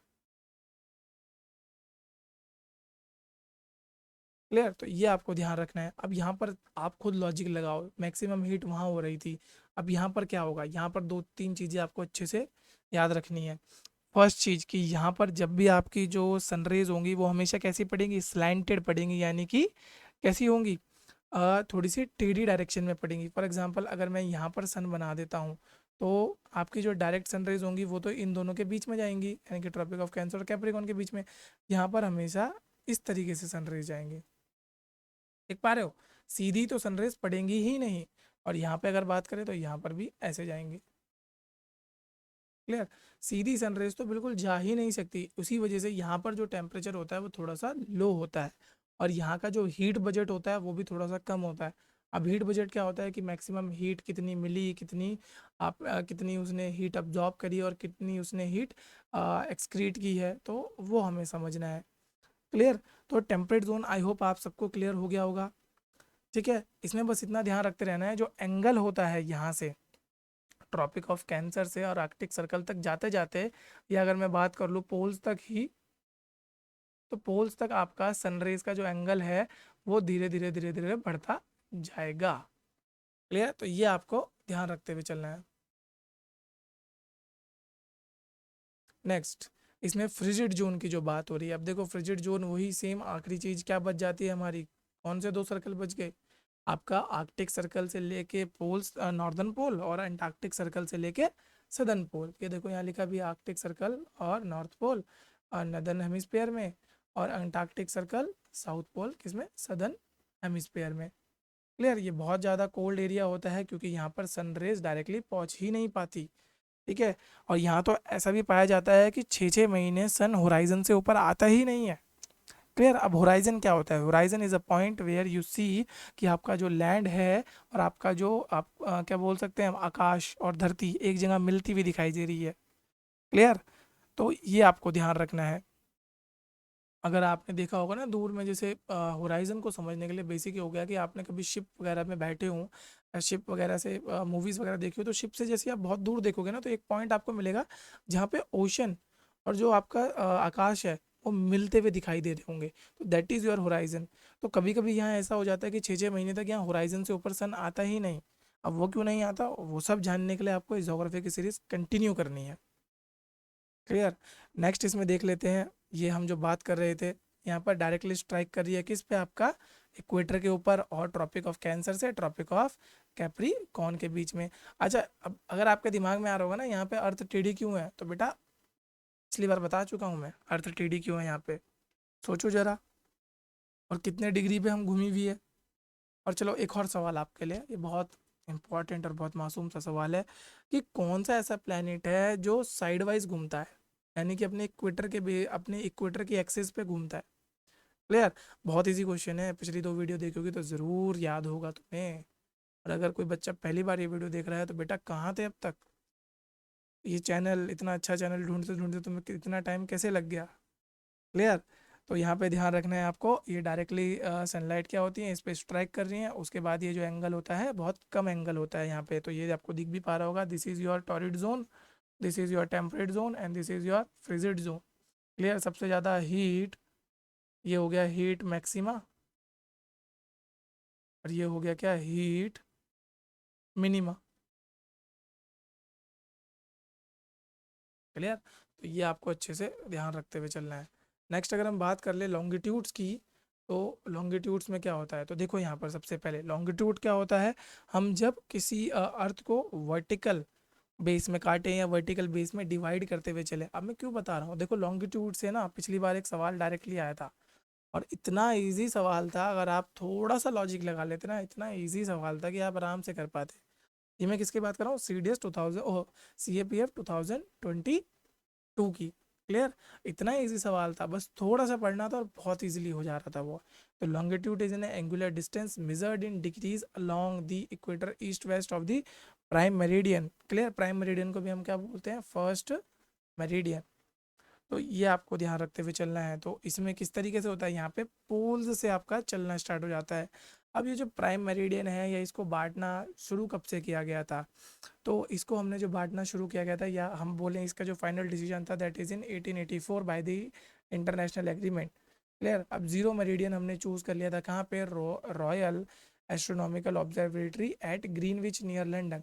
क्लियर, तो ये आपको ध्यान रखना है। अब यहाँ पर आप खुद लॉजिक लगाओ, मैक्सिमम हीट वहाँ हो रही थी, अब यहाँ पर क्या होगा। यहाँ पर दो तीन चीज़ें आपको अच्छे से याद रखनी है। फर्स्ट चीज़ कि यहाँ पर जब भी आपकी जो सनरेज होंगी वो हमेशा कैसी पड़ेंगी, स्लैंटेड पड़ेंगी, यानी कि कैसी होंगी, थोड़ी सी टेढ़ी डायरेक्शन में पड़ेंगी। फॉर एग्जांपल अगर मैं यहाँ पर सन बना देता हूँ तो आपकी जो डायरेक्ट सनरेज होंगी वो तो इन दोनों के बीच में जाएंगी, यानी कि ट्रॉपिक ऑफ कैंसर और कैप्रिकॉर्न के बीच में। यहाँ पर हमेशा इस तरीके से सनरेज जाएंगे, देख पा रहे हो, सीधी तो सनरेज पड़ेंगी ही नहीं। और यहाँ पे अगर बात करें तो यहाँ पर भी ऐसे जाएंगे। क्लियर, सीधी सनरेज तो बिल्कुल जा ही नहीं सकती, उसी वजह से यहाँ पर जो टेम्परेचर होता है वो थोड़ा सा लो होता है, और यहाँ का जो हीट बजट होता है वो भी थोड़ा सा कम होता है। अब हीट बजट क्या होता है कि मैक्सिमम हीट कितनी मिली, कितनी आप कितनी उसने हीट अब्जॉर्ब करी और कितनी उसने हीट एक्सक्रीट की है, तो वो हमें समझना है। क्लियर, तो टेम्परेट जोन आई होप आप सबको क्लियर हो गया होगा। ठीक है, इसमें बस इतना ध्यान रखते रहना है, जो एंगल होता है यहाँ से ट्रॉपिक ऑफ कैंसर से और आर्कटिक सर्कल तक जाते जाते, या अगर मैं बात कर लूँ पोल्स तक ही, तो पोल्स तक आपका सनरेज का जो एंगल है वो धीरे धीरे धीरे धीरे बढ़ता जाएगा। क्लियर, तो ये आपको ध्यान रखते हुए चलना है। नेक्स्ट, इसमें फ्रिजिड जोन की जो बात हो रही है, अब देखो फ्रिजिड जोन वही सेम आखिरी चीज क्या बच जाती है हमारी, कौन से दो सर्कल बच गए, आपका आर्कटिक सर्कल से लेके पोल्स, नॉर्दर्न पोल, और अंटार्कटिक सर्कल से लेके सदर्न पोल। ये देखो यहाँ लिखा भी आर्कटिक सर्कल और नॉर्थ पोल और नदर्न हेमिस्फेयर में, और अंटार्कटिक सर्कल साउथ पोल किसमें, सदर्न हेमिस्फेयर में। क्लियर, ये बहुत ज़्यादा कोल्ड एरिया होता है क्योंकि यहाँ पर सनरेज डायरेक्टली पहुँच ही नहीं पाती। ठीक है, और यहाँ तो ऐसा भी पाया जाता है कि 6-6 महीने सन होराइजन से ऊपर आता ही नहीं है। क्लियर, अब होराइजन क्या होता है, horizon is a point where you see कि आपका जो लैंड है और आपका जो आप क्या बोल सकते हैं, आकाश और धरती एक जगह मिलती हुई दिखाई दे रही है। क्लियर, तो ये आपको ध्यान रखना है। अगर आपने देखा होगा ना दूर में, जैसे होराइजन को समझने के लिए बेसिक ये हो गया कि आपने कभी शिप वगैरह में बैठे हो, शिप वगैरह से मूवीज़ वगैरह देखी हो, तो शिप से जैसे आप बहुत दूर देखोगे ना तो एक पॉइंट आपको मिलेगा जहाँ पे ओशन और जो आपका आकाश है वो मिलते हुए दिखाई दे रहे होंगे, तो दैट इज़ योर होराइजन। तो कभी कभी यहाँ ऐसा हो जाता है कि 6-6 महीने तक यहाँ होराइजन से ऊपर सन आता ही नहीं। अब वो क्यों नहीं आता, वो सब जानने के लिए आपको इस ज्योग्राफी की सीरीज कंटिन्यू करनी है। क्लियर, नेक्स्ट इसमें देख लेते हैं, ये हम जो बात कर रहे थे यहाँ पर डायरेक्टली स्ट्राइक कर रही है किस पे, आपका इक्वेटर के ऊपर और ट्रॉपिक ऑफ कैंसर से ट्रॉपिक ऑफ कैप्रिकॉर्न के बीच में। अच्छा, अब अगर आपके दिमाग में आ रहा होगा ना यहाँ पे अर्थ टेढ़ी क्यों है, तो बेटा पिछली बार बता चुका हूँ मैं अर्थ टेढ़ी क्यों है यहाँ पे, सोचो जरा, और कितने डिग्री पे हम घूमी हुई है। और चलो एक और सवाल आपके लिए, ये बहुत इंपॉर्टेंट और बहुत मासूम सा सवाल है कि कौन सा ऐसा प्लेनेट है जो साइड वाइज घूमता है, यानी कि अपने इक्वेटर के अपने इक्वेटर की एक्सिस पे घूमता है। क्लियर, बहुत इजी क्वेश्चन है, पिछली दो वीडियो देखोगे तो ज़रूर याद होगा तुम्हें। और अगर कोई बच्चा पहली बार ये वीडियो देख रहा है तो बेटा कहाँ थे अब तक, ये चैनल, इतना अच्छा चैनल ढूंढते ढूंढते तुम्हें कितना टाइम कैसे लग गया। क्लियर, तो यहाँ पे ध्यान रखना है आपको, ये डायरेक्टली सनलाइट क्या होती है इस पे स्ट्राइक कर रही है, उसके बाद ये जो एंगल होता है बहुत कम एंगल होता है यहाँ पे, तो ये आपको दिख भी पा रहा होगा, this is your torrid zone, this is your temperate zone and this is your frigid zone. Clear, सबसे ज़्यादा हीट, ये हो गया हीट मैक्सिमा, और ये हो गया क्या, हीट मिनिमा। क्लियर। तो ये आपको अच्छे से ध्यान रखते हुए चलना है। नेक्स्ट अगर हम बात कर ले लॉन्गिट्यूड्स की, तो लॉन्गिट्यूड्स में क्या होता है, तो देखो यहाँ पर सबसे पहले लॉन्गिट्यूड क्या होता है, हम जब किसी अर्थ को वर्टिकल बेस में काटे या वर्टिकल बेस में डिवाइड करते हुए चले। अब मैं क्यों बता रहा हूँ, देखो लॉन्गिट्यूड से ना पिछली बार एक सवाल डायरेक्टली आया था, और इतना इजी सवाल था, अगर आप थोड़ा सा लॉजिक लगा लेते ना, इतना इजी सवाल था कि आप आराम से कर पाते। ये मैं किसकी बात कर रहा हूँ, सी डी एस 2000, ओह CAPF 2022 की। क्लियर। इतना इजी सवाल था, बस थोड़ा सा पढ़ना था और बहुत इजीली हो जा रहा था वो। तो longitude is an angular distance measured in degrees along the equator east west of the prime meridian. Clear. Prime meridian को भी हम क्या बोलते हैं, फर्स्ट मेरिडियन। तो ये आपको ध्यान रखते हुए चलना है। तो इसमें किस तरीके से होता है, यहाँ पे पोल्स से आपका चलना स्टार्ट हो जाता है। अब ये जो प्राइम मेरिडियन है, या इसको बांटना शुरू कब से किया गया था, तो इसको हमने जो बांटना शुरू किया गया था, या हम बोलें इसका जो फाइनल डिसीजन था, that is in 1884 by the international agreement. Clear. अब जीरो मेरिडियन हमने चूज़ कर लिया था कहाँ पे, Royal Astronomical Observatory at Greenwich near London.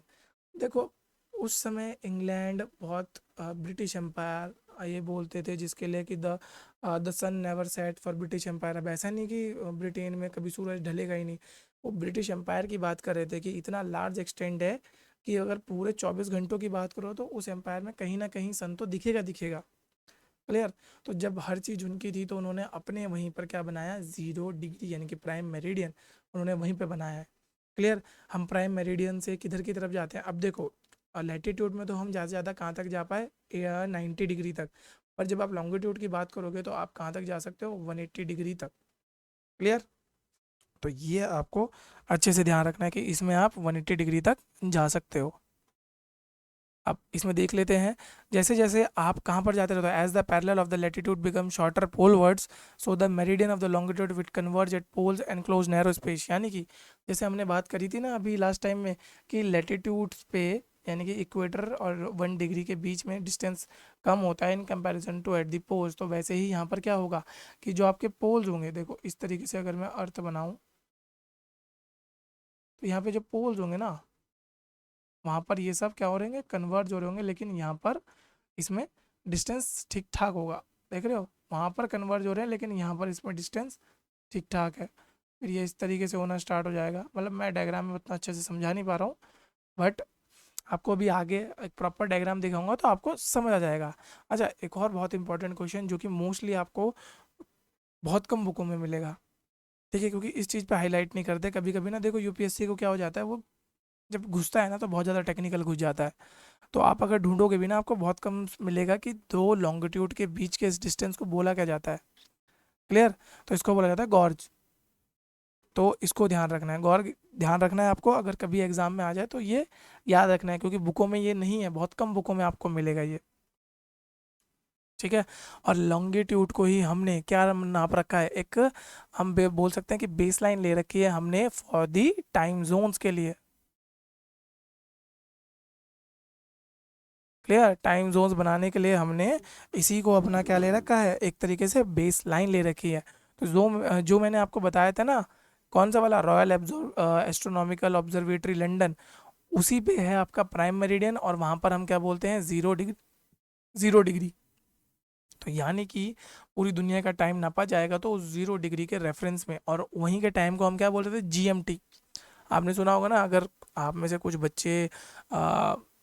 देखो उस समय इंग्लैंड बहुत ब्रिटिश एम्पायर ये बोलते थे जिसके लिए कि the sun never set for British Empire. अब ऐसा नहीं कि ब्रिटेन में कभी सूरज ढलेगा ही नहीं, वो ब्रिटिश एम्पायर की बात कर रहे थे कि इतना लार्ज एक्सटेंड है कि अगर पूरे 24 घंटों की बात करो तो उस एम्पायर में कहीं ना कहीं सन तो दिखेगा दिखेगा। क्लियर। तो जब हर चीज़ उनकी थी तो उन्होंने अपने वहीं पर क्या बनाया, 0 डिग्री यानी कि प्राइम मेरिडियन उन्होंने वहीं पे बनाया है। क्लियर। हम प्राइम मेरिडियन से किधर की तरफ जाते हैं, अब देखो लैटिट्यूड में तो हम ज़्यादा से ज़्यादा कहाँ तक जा पाए, 90 डिग्री तक। पर जब आप लॉन्गिट्यूड की बात करोगे तो आप कहाँ तक जा सकते हो, 180 डिग्री तक। क्लियर। तो ये आपको अच्छे से ध्यान रखना है कि इसमें आप 180 डिग्री तक जा सकते हो। अब इसमें देख लेते हैं, जैसे जैसे आप कहाँ पर जाते रहते हो, as the parallel of the latitude become shorter polewards so the meridian of the longitude with converge at poles and close narrow space. यानी कि जैसे हमने बात करी थी ना अभी लास्ट टाइम में कि लैटिट्यूड्स पे यानी कि इक्वेटर और 1 डिग्री के बीच में डिस्टेंस कम होता है in comparison to at the poles, तो वैसे ही यहाँ पर क्या होगा कि जो आपके पोल्स होंगे, देखो इस तरीके से अगर मैं अर्थ बनाऊँ तो यहाँ पे जो पोल्स होंगे ना, वहाँ पर ये सब क्या हो रहेंगे, कन्वर्ज हो रहे होंगे, लेकिन यहाँ पर इसमें डिस्टेंस ठीक ठाक होगा। देख रहे हो, वहाँ पर कन्वर्ज हो रहे हैं लेकिन यहाँ पर इसमें डिस्टेंस ठीक ठाक है। फिर ये इस तरीके से होना स्टार्ट हो जाएगा। मतलब मैं डायग्राम में उतना अच्छे से समझा नहीं पा रहा हूँ, बट आपको अभी आगे एक प्रॉपर डायग्राम दिखाऊंगा तो आपको समझ आ जाएगा। अच्छा, एक और बहुत इंपॉर्टेंट क्वेश्चन जो कि मोस्टली आपको बहुत कम बुकों में मिलेगा, ठीक है, क्योंकि इस चीज़ पे हाईलाइट नहीं करते। कभी कभी ना देखो यूपीएससी को क्या हो जाता है, वो जब घुसता है ना तो बहुत ज़्यादा टेक्निकल घुस जाता है। तो आप अगर ढूंढोगे भी ना आपको बहुत कम मिलेगा कि दो लॉन्गिट्यूड के बीच के इस डिस्टेंस को बोला क्या जाता है। क्लियर। तो इसको बोला जाता है गॉर्ज। तो इसको ध्यान रखना है, गौर ध्यान रखना है आपको, अगर कभी एग्जाम में आ जाए तो ये याद रखना है, क्योंकि बुकों में ये नहीं है, बहुत कम बुकों में आपको मिलेगा ये। ठीक है। और लॉन्गिट्यूड को ही हमने क्या नाप रखा है, एक हम बोल सकते हैं कि बेस लाइन ले रखी है हमने फॉर दी टाइम जोन्स के लिए। क्लियर। टाइम जोन्स बनाने के लिए हमने इसी को अपना क्या ले रखा है, एक तरीके से बेस लाइन ले रखी है। तो जो मैंने आपको बताया था ना, कौन सा वाला, रॉयल एस्ट्रोनॉमिकल ऑब्जर्वेटरी लंदन, उसी पे है आपका प्राइम मेरिडियन, और वहाँ पर हम क्या बोलते हैं, 0 डिग्री। 0 डिग्री। तो यानी कि पूरी दुनिया का टाइम नापा जाएगा तो 0 डिग्री के रेफरेंस में, और वहीं के टाइम को हम क्या बोलते थे, GMT। आपने सुना होगा ना, अगर आप में से कुछ बच्चे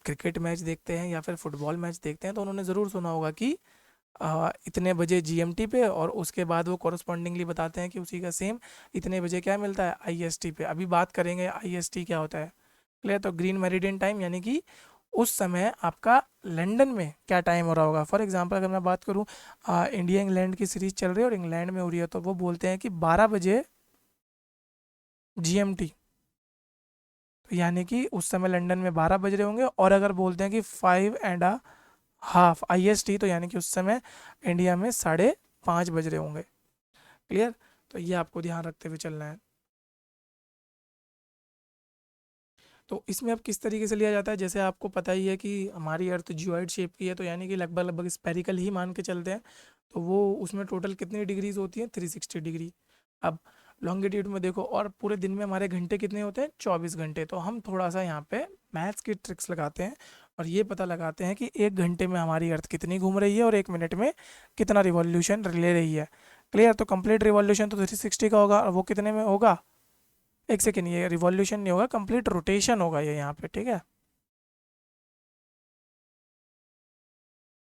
क्रिकेट मैच देखते हैं या फिर फुटबॉल मैच देखते हैं तो उन्होंने ज़रूर सुना होगा कि इतने बजे GMT पे, और उसके बाद वो कॉरस्पॉन्डिंगली बताते हैं कि उसी का सेम इतने बजे क्या मिलता है, IST पे। अभी बात करेंगे IST क्या होता है। क्लियर। तो ग्रीन मेरिडियन टाइम यानी कि उस समय आपका लंदन में क्या टाइम हो रहा होगा। फॉर एग्जांपल अगर मैं बात करूं, इंडिया इंग्लैंड की सीरीज चल रही है और इंग्लैंड में हो रही है, तो वो बोलते हैं कि 12 बजे GMT, तो यानी कि उस समय लंदन में 12 बज रहे होंगे। और अगर बोलते हैं कि 5.5 IST, तो यानी कि उस समय इंडिया में 5:30 बज रहे होंगे। क्लियर। तो ये आपको ध्यान रखते हुए चलना है। तो इसमें अब किस तरीके से लिया जाता है, जैसे आपको पता ही है कि हमारी अर्थ जियोइड शेप की है, तो यानी कि लगभग लगभग स्पेरिकल ही मान के चलते हैं। तो वो उसमें टोटल कितनी डिग्रीज होती हैं, 360 डिग्री। अब लॉन्गिट्यूड में देखो, और पूरे दिन में हमारे घंटे कितने होते हैं, 24 घंटे। तो हम थोड़ा सा यहाँ पे मैथ्स की ट्रिक्स लगाते हैं और ये पता लगाते हैं कि 1 घंटे में हमारी अर्थ कितनी घूम रही है और 1 मिनट में कितना रिवॉल्यूशन ले रही है। क्लियर? तो कंप्लीट रिवॉल्यूशन तो 360 का होगा, और वो कितने में होगा, एक सेकेंड, ये रिवॉल्यूशन नहीं होगा, कंप्लीट रोटेशन होगा ये यहाँ पे, ठीक है।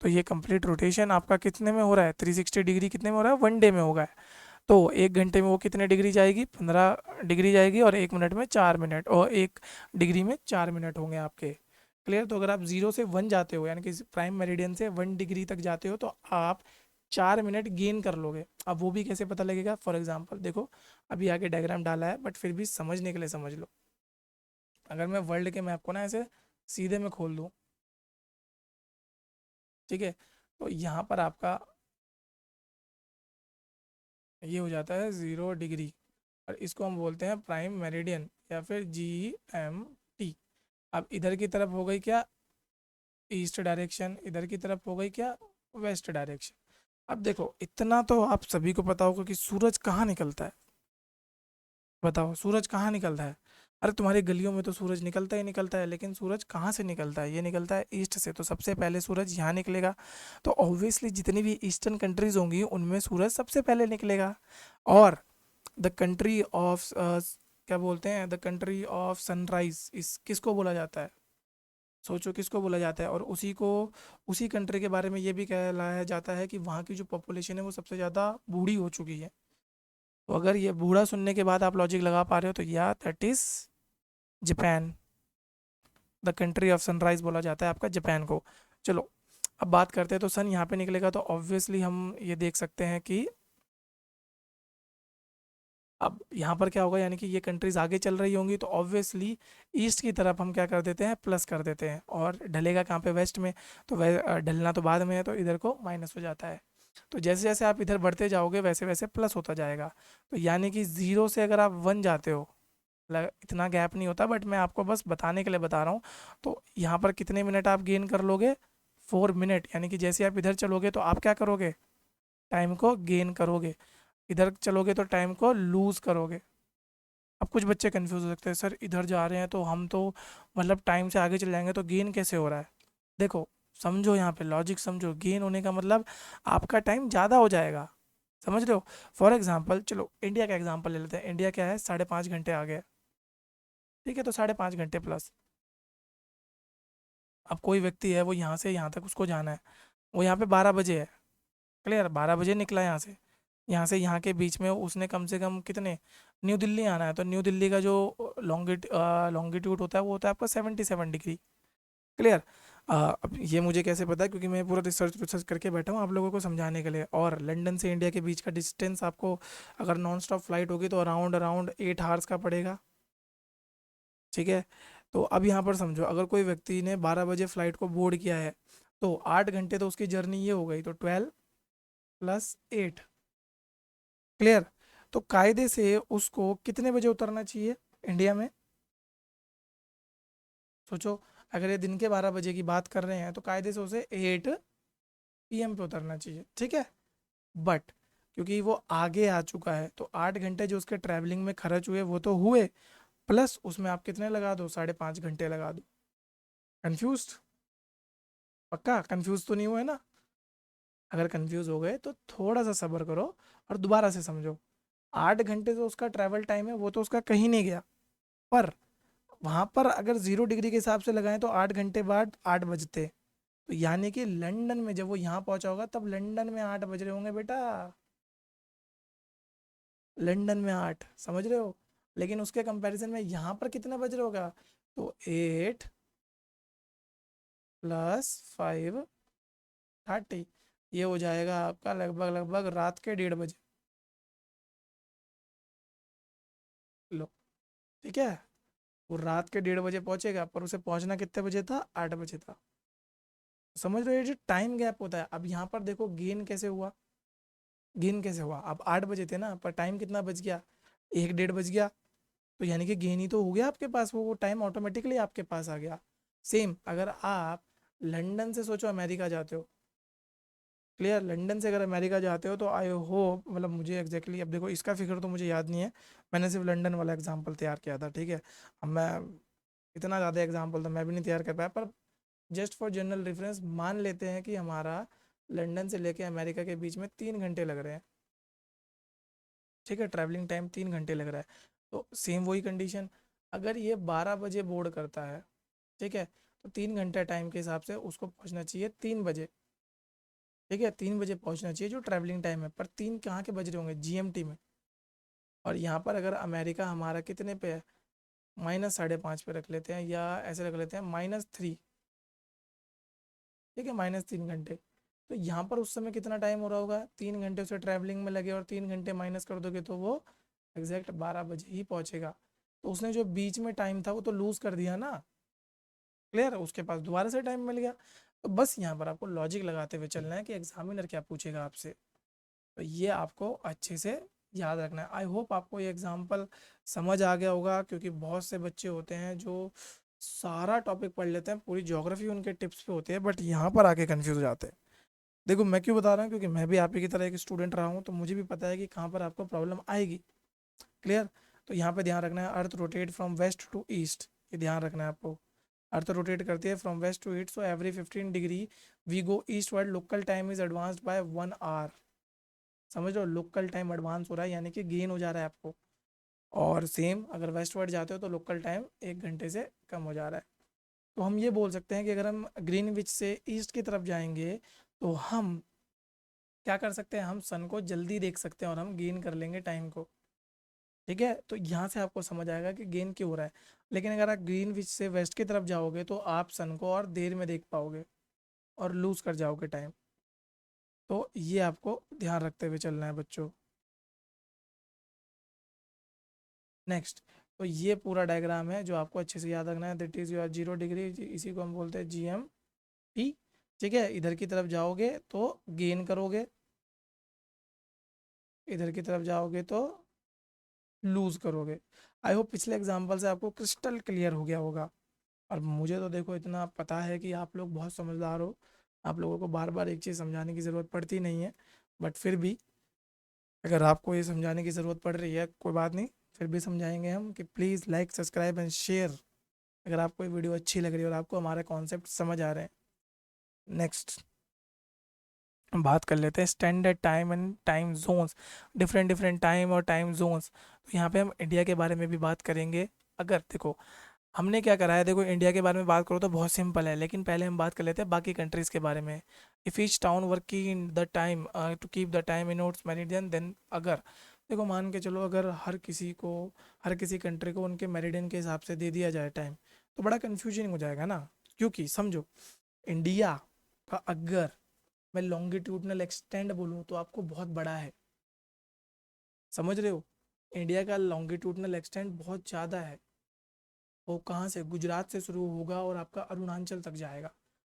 तो ये कंप्लीट रोटेशन आपका कितने में हो रहा है, 360 डिग्री कितने में हो रहा है, 1 डे में होगा। तो 1 घंटे में वो कितने डिग्री जाएगी, 15 डिग्री जाएगी, और 1 मिनट में 4 मिनट, और 1 डिग्री में 4 मिनट होंगे आपके। क्लियर? तो अगर आप 0 से 1 जाते हो, यानी कि प्राइम मेरिडियन से 1 डिग्री तक जाते हो, तो आप 4 मिनट गेन कर लोगे। अब वो भी कैसे पता लगेगा, फॉर एग्जाम्पल देखो, अभी आगे डायग्राम डाला है, बट फिर भी समझने के लिए समझ लो। अगर मैं वर्ल्ड के मैप को ना ऐसे सीधे में खोल दूँ, ठीक है, तो यहाँ पर आपका ये हो जाता है 0 डिग्री, और इसको हम बोलते हैं प्राइम मेरिडियन या फिर GMT। अब इधर की तरफ हो गई क्या, ईस्ट डायरेक्शन, इधर की तरफ हो गई क्या, वेस्ट डायरेक्शन। अब देखो, इतना तो आप सभी को पता होगा कि सूरज कहाँ निकलता है। बताओ, सूरज कहाँ निकलता है? अरे तुम्हारी गलियों में तो सूरज निकलता ही निकलता है, लेकिन सूरज कहाँ से निकलता है, ये निकलता है ईस्ट से। तो सबसे पहले सूरज यहाँ निकलेगा। तो ऑब्वियसली जितनी भी ईस्टर्न कंट्रीज होंगी उनमें सूरज सबसे पहले निकलेगा। और द कंट्री ऑफ क्या बोलते हैं, द कंट्री ऑफ सनराइज, इस किसको बोला जाता है, सोचो किसको बोला जाता है। और उसी कंट्री के बारे में ये भी कहलाया जाता है कि वहाँ की जो पॉपुलेशन है वो सबसे ज़्यादा बूढ़ी हो चुकी है। तो अगर ये बूढ़ा सुनने के बाद आप लॉजिक लगा पा रहे हो, तो या that is Japan. The country of sunrise बोला जाता है आपका जापान को। चलो, अब बात करते हैं, तो सन यहाँ पे निकलेगा, तो ऑब्वियसली हम ये देख सकते हैं कि अब यहाँ पर क्या होगा, यानी कि ये कंट्रीज आगे चल रही होंगी, तो ऑब्वियसली ईस्ट की तरफ हम क्या कर देते हैं, प्लस कर देते हैं, और ढलेगा कहाँ पे, वेस्ट में। तो ढलना तो बाद में है, तो इधर को माइनस हो जाता है। तो जैसे जैसे आप इधर बढ़ते जाओगे वैसे वैसे प्लस होता जाएगा। तो यानी कि 0 से अगर आप 1 जाते हो, इतना गैप नहीं होता, बट मैं आपको बस बताने के लिए बता रहा हूँ। तो यहाँ पर कितने मिनट आप गेन कर लोगे, 4 मिनट। यानी कि जैसे आप इधर चलोगे तो आप क्या करोगे, टाइम को गेन करोगे, इधर चलोगे तो टाइम को लूज करोगे। अब कुछ बच्चे कंफ्यूज हो सकते हैं, सर इधर जा रहे हैं तो हम तो मतलब टाइम से आगे चले जाएंगे, तो गेन कैसे हो रहा है। देखो, समझो यहाँ पे लॉजिक समझो, गेन होने का मतलब आपका टाइम ज़्यादा हो जाएगा। समझ रहे हो? फॉर एग्जाम्पल, चलो इंडिया का एग्जाम्पल ले लेते हैं। इंडिया क्या है, 5.5 घंटे आगे है, ठीक है, तो 5.5 घंटे प्लस। अब कोई व्यक्ति है, वो यहाँ से यहाँ तक उसको जाना है, वो यहाँ पे 12 बजे है। क्लियर? 12 बजे निकला यहाँ से यहाँ के बीच में उसने कम से कम कितने, न्यू दिल्ली आना है, तो न्यू दिल्ली का जो लॉन्गिट्यूड होता है वो होता है आपका 77 डिग्री। क्लियर? अब ये मुझे कैसे पता है, क्योंकि मैं पूरा रिसर्च रिसर्च करके बैठा हूँ आप लोगों को समझाने के लिए। और लंदन से इंडिया के बीच का डिस्टेंस आपको, अगर नॉन स्टॉप फ्लाइट होगी, तो अराउंड अराउंड 8 आवर्स का पड़ेगा। ठीक है? तो अब यहाँ पर समझो, अगर कोई व्यक्ति ने 12 बजे फ्लाइट को बोर्ड किया है, तो 8 घंटे तो उसकी जर्नी ये हो गई, तो 12 + 8। क्लियर? तो कायदे से उसको कितने बजे उतरना चाहिए इंडिया में, सोचो। अगर ये दिन के 12 बजे की बात कर रहे हैं, तो कायदे से उसे 8 PM पे उतरना चाहिए, ठीक है। बट क्योंकि वो आगे आ चुका है, तो 8 घंटे जो उसके ट्रैवलिंग में खर्च हुए वो तो हुए, प्लस उसमें आप कितने लगा दो, 5.5 घंटे लगा दो। कंफ्यूज? पक्का कंफ्यूज तो नहीं हुए ना? अगर कंफ्यूज हो गए तो थोड़ा सा सब्र करो और दोबारा से समझो। 8 घंटे जो उसका ट्रैवल टाइम है वो तो उसका कहीं नहीं गया, पर वहां पर अगर 0 डिग्री के हिसाब से लगाएं तो 8 घंटे बाद 8 बजते। तो यानी कि लंदन में जब वो यहाँ पहुंचा होगा, तब लंदन में 8 बज रहे होंगे बेटा, लंदन में 8, समझ रहे हो। लेकिन उसके कंपैरिजन में यहाँ पर कितना बज रहा होगा, तो 8 + 5 30, ये हो जाएगा आपका लगभग लगभग रात के 1:30 बजे। लो, ठीक है। वो रात के 1:30 बजे पहुंचेगा, पर उसे पहुंचना कितने बजे था, 8 बजे था। समझ रहे हो, ये जो टाइम गैप होता है। अब यहाँ पर देखो गेन कैसे हुआ, गेन कैसे हुआ, अब 8 बजे थे ना, पर टाइम कितना बच गया, 1 1:30 बज गया। तो यानी कि गेन ही तो हो गया आपके पास, वो टाइम ऑटोमेटिकली आपके पास आ गया। सेम अगर आप लंदन से सोचो अमेरिका जाते हो, क्लियर। लंदन से अगर अमेरिका जाते हो तो आई होप, मतलब मुझे एग्जैक्टली अब देखो इसका फिगर तो मुझे याद नहीं है, मैंने सिर्फ लंदन वाला एग्जांपल तैयार किया था, ठीक है। अब मैं इतना ज़्यादा एग्जांपल तो मैं भी नहीं तैयार कर पाया, पर जस्ट फॉर जनरल रेफरेंस मान लेते हैं कि हमारा लंदन से लेके अमेरिका के बीच में 3 घंटे लग रहे हैं, ठीक है, ट्रैवलिंग टाइम 3 घंटे लग रहा है। तो सेम वही कंडीशन, अगर ये 12 बजे बोर्ड करता है, ठीक है, तो 3 घंटे टाइम के हिसाब से उसको पहुंचना चाहिए 3 बजे, ठीक है, 3 बजे पहुंचना चाहिए जो ट्रैवलिंग टाइम है। पर 3 कहाँ के बज रहे होंगे, जीएमटी में। और यहाँ पर अगर अमेरिका हमारा कितने पे है, -5.5 पे रख लेते हैं, या ऐसे रख लेते हैं -3, ठीक है, -3 घंटे। तो यहाँ पर उस समय कितना टाइम हो रहा होगा, 3 घंटे उसे ट्रैवलिंग में लगे और 3 घंटे माइनस कर दोगे तो वो एग्जैक्ट 12 बजे ही पहुंचेगा। तो उसने जो बीच में टाइम था वो तो लूज कर दिया ना, क्लियर, उसके पास दोबारा से टाइम मिल गया। तो बस यहाँ पर आपको लॉजिक लगाते हुए चलना है कि एग्जामिनर क्या पूछेगा आपसे, तो ये आपको अच्छे से याद रखना है। आई होप आपको ये एग्जाम्पल समझ आ गया होगा, क्योंकि बहुत से बच्चे होते हैं जो सारा टॉपिक पढ़ लेते हैं, पूरी ज्योग्राफी उनके टिप्स पे होती है, बट यहाँ पर आके कंफ्यूज हो जाते हैं। देखो मैं क्यों बता रहा हूँ, क्योंकि मैं भी आप ही की तरह एक स्टूडेंट रहा हूँ, तो मुझे भी पता है कि कहाँ पर आपको प्रॉब्लम आएगी, क्लियर। तो यहाँ पे ध्यान रखना है, earth rotate from west to east, ये ध्यान रखना है आपको। अर्थ रोटेट करती है from west to east, so every 15 degree we go eastward, local time is advanced by 1 hour. समझ लो, लोकल टाइम एडवांस हो रहा है, यानी कि गेन हो जा रहा है आपको। और सेम अगर वेस्टवर्ड जाते हो तो लोकल टाइम 1 घंटे से कम हो जा रहा है। तो हम ये बोल सकते हैं कि अगर हम ग्रीनविच से ईस्ट की तरफ जाएंगे तो हम क्या कर सकते हैं, हम सन को जल्दी देख सकते हैं और हम गेन कर लेंगे टाइम को, ठीक है। तो यहाँ से आपको समझ आएगा कि गेन क्यों हो रहा है। लेकिन अगर आप ग्रीनविच से वेस्ट की तरफ जाओगे तो आप सन को और देर में देख पाओगे और लूज कर जाओगे टाइम। तो ये आपको ध्यान रखते हुए चलना है बच्चों। नेक्स्ट, तो ये पूरा डायग्राम है जो आपको अच्छे से याद रखना है, दैट इज योर 0 डिग्री, इसी को हम बोलते हैं GMT, ठीक है। इधर की तरफ जाओगे तो गेन करोगे, इधर की तरफ जाओगे तो लूज करोगे। आई होप पिछले एग्जाम्पल से आपको क्रिस्टल क्लियर हो गया होगा। और मुझे तो देखो इतना पता है कि आप लोग बहुत समझदार हो, आप लोगों को बार बार एक चीज़ समझाने की ज़रूरत पड़ती नहीं है, बट फिर भी अगर आपको ये समझाने की ज़रूरत पड़ रही है, कोई बात नहीं, फिर भी समझाएंगे हम कि please like subscribe and share अगर आपको ये वीडियो अच्छी लग रही है और आपको हमारे कॉन्सेप्ट समझ आ रहे हैं। नेक्स्ट बात कर लेते हैं standard time and time zones, different different time और टाइम जोन्स। तो यहाँ पे हम इंडिया के बारे में भी बात करेंगे। अगर देखो हमने क्या करा है, देखो इंडिया के बारे में बात करो तो बहुत सिंपल है, लेकिन पहले हम बात कर लेते हैं बाकी कंट्रीज़ के बारे में। If each town working in the time to keep the time in notes meridian, then अगर देखो मान के चलो अगर हर किसी कंट्री को उनके मेरिडियन के हिसाब से दे दिया जाए टाइम, तो बड़ा कन्फ्यूजन हो जाएगा ना। क्योंकि समझो, इंडिया का अगर मैं लॉन्गिट्यूडनल एक्सटेंड बोलूँ तो आपको बहुत बड़ा है, समझ रहे हो, इंडिया का लॉन्गिट्यूडनल एक्सटेंड बहुत ज़्यादा है। वो कहाँ से, गुजरात से शुरू होगा और आपका अरुणाचल तक जाएगा।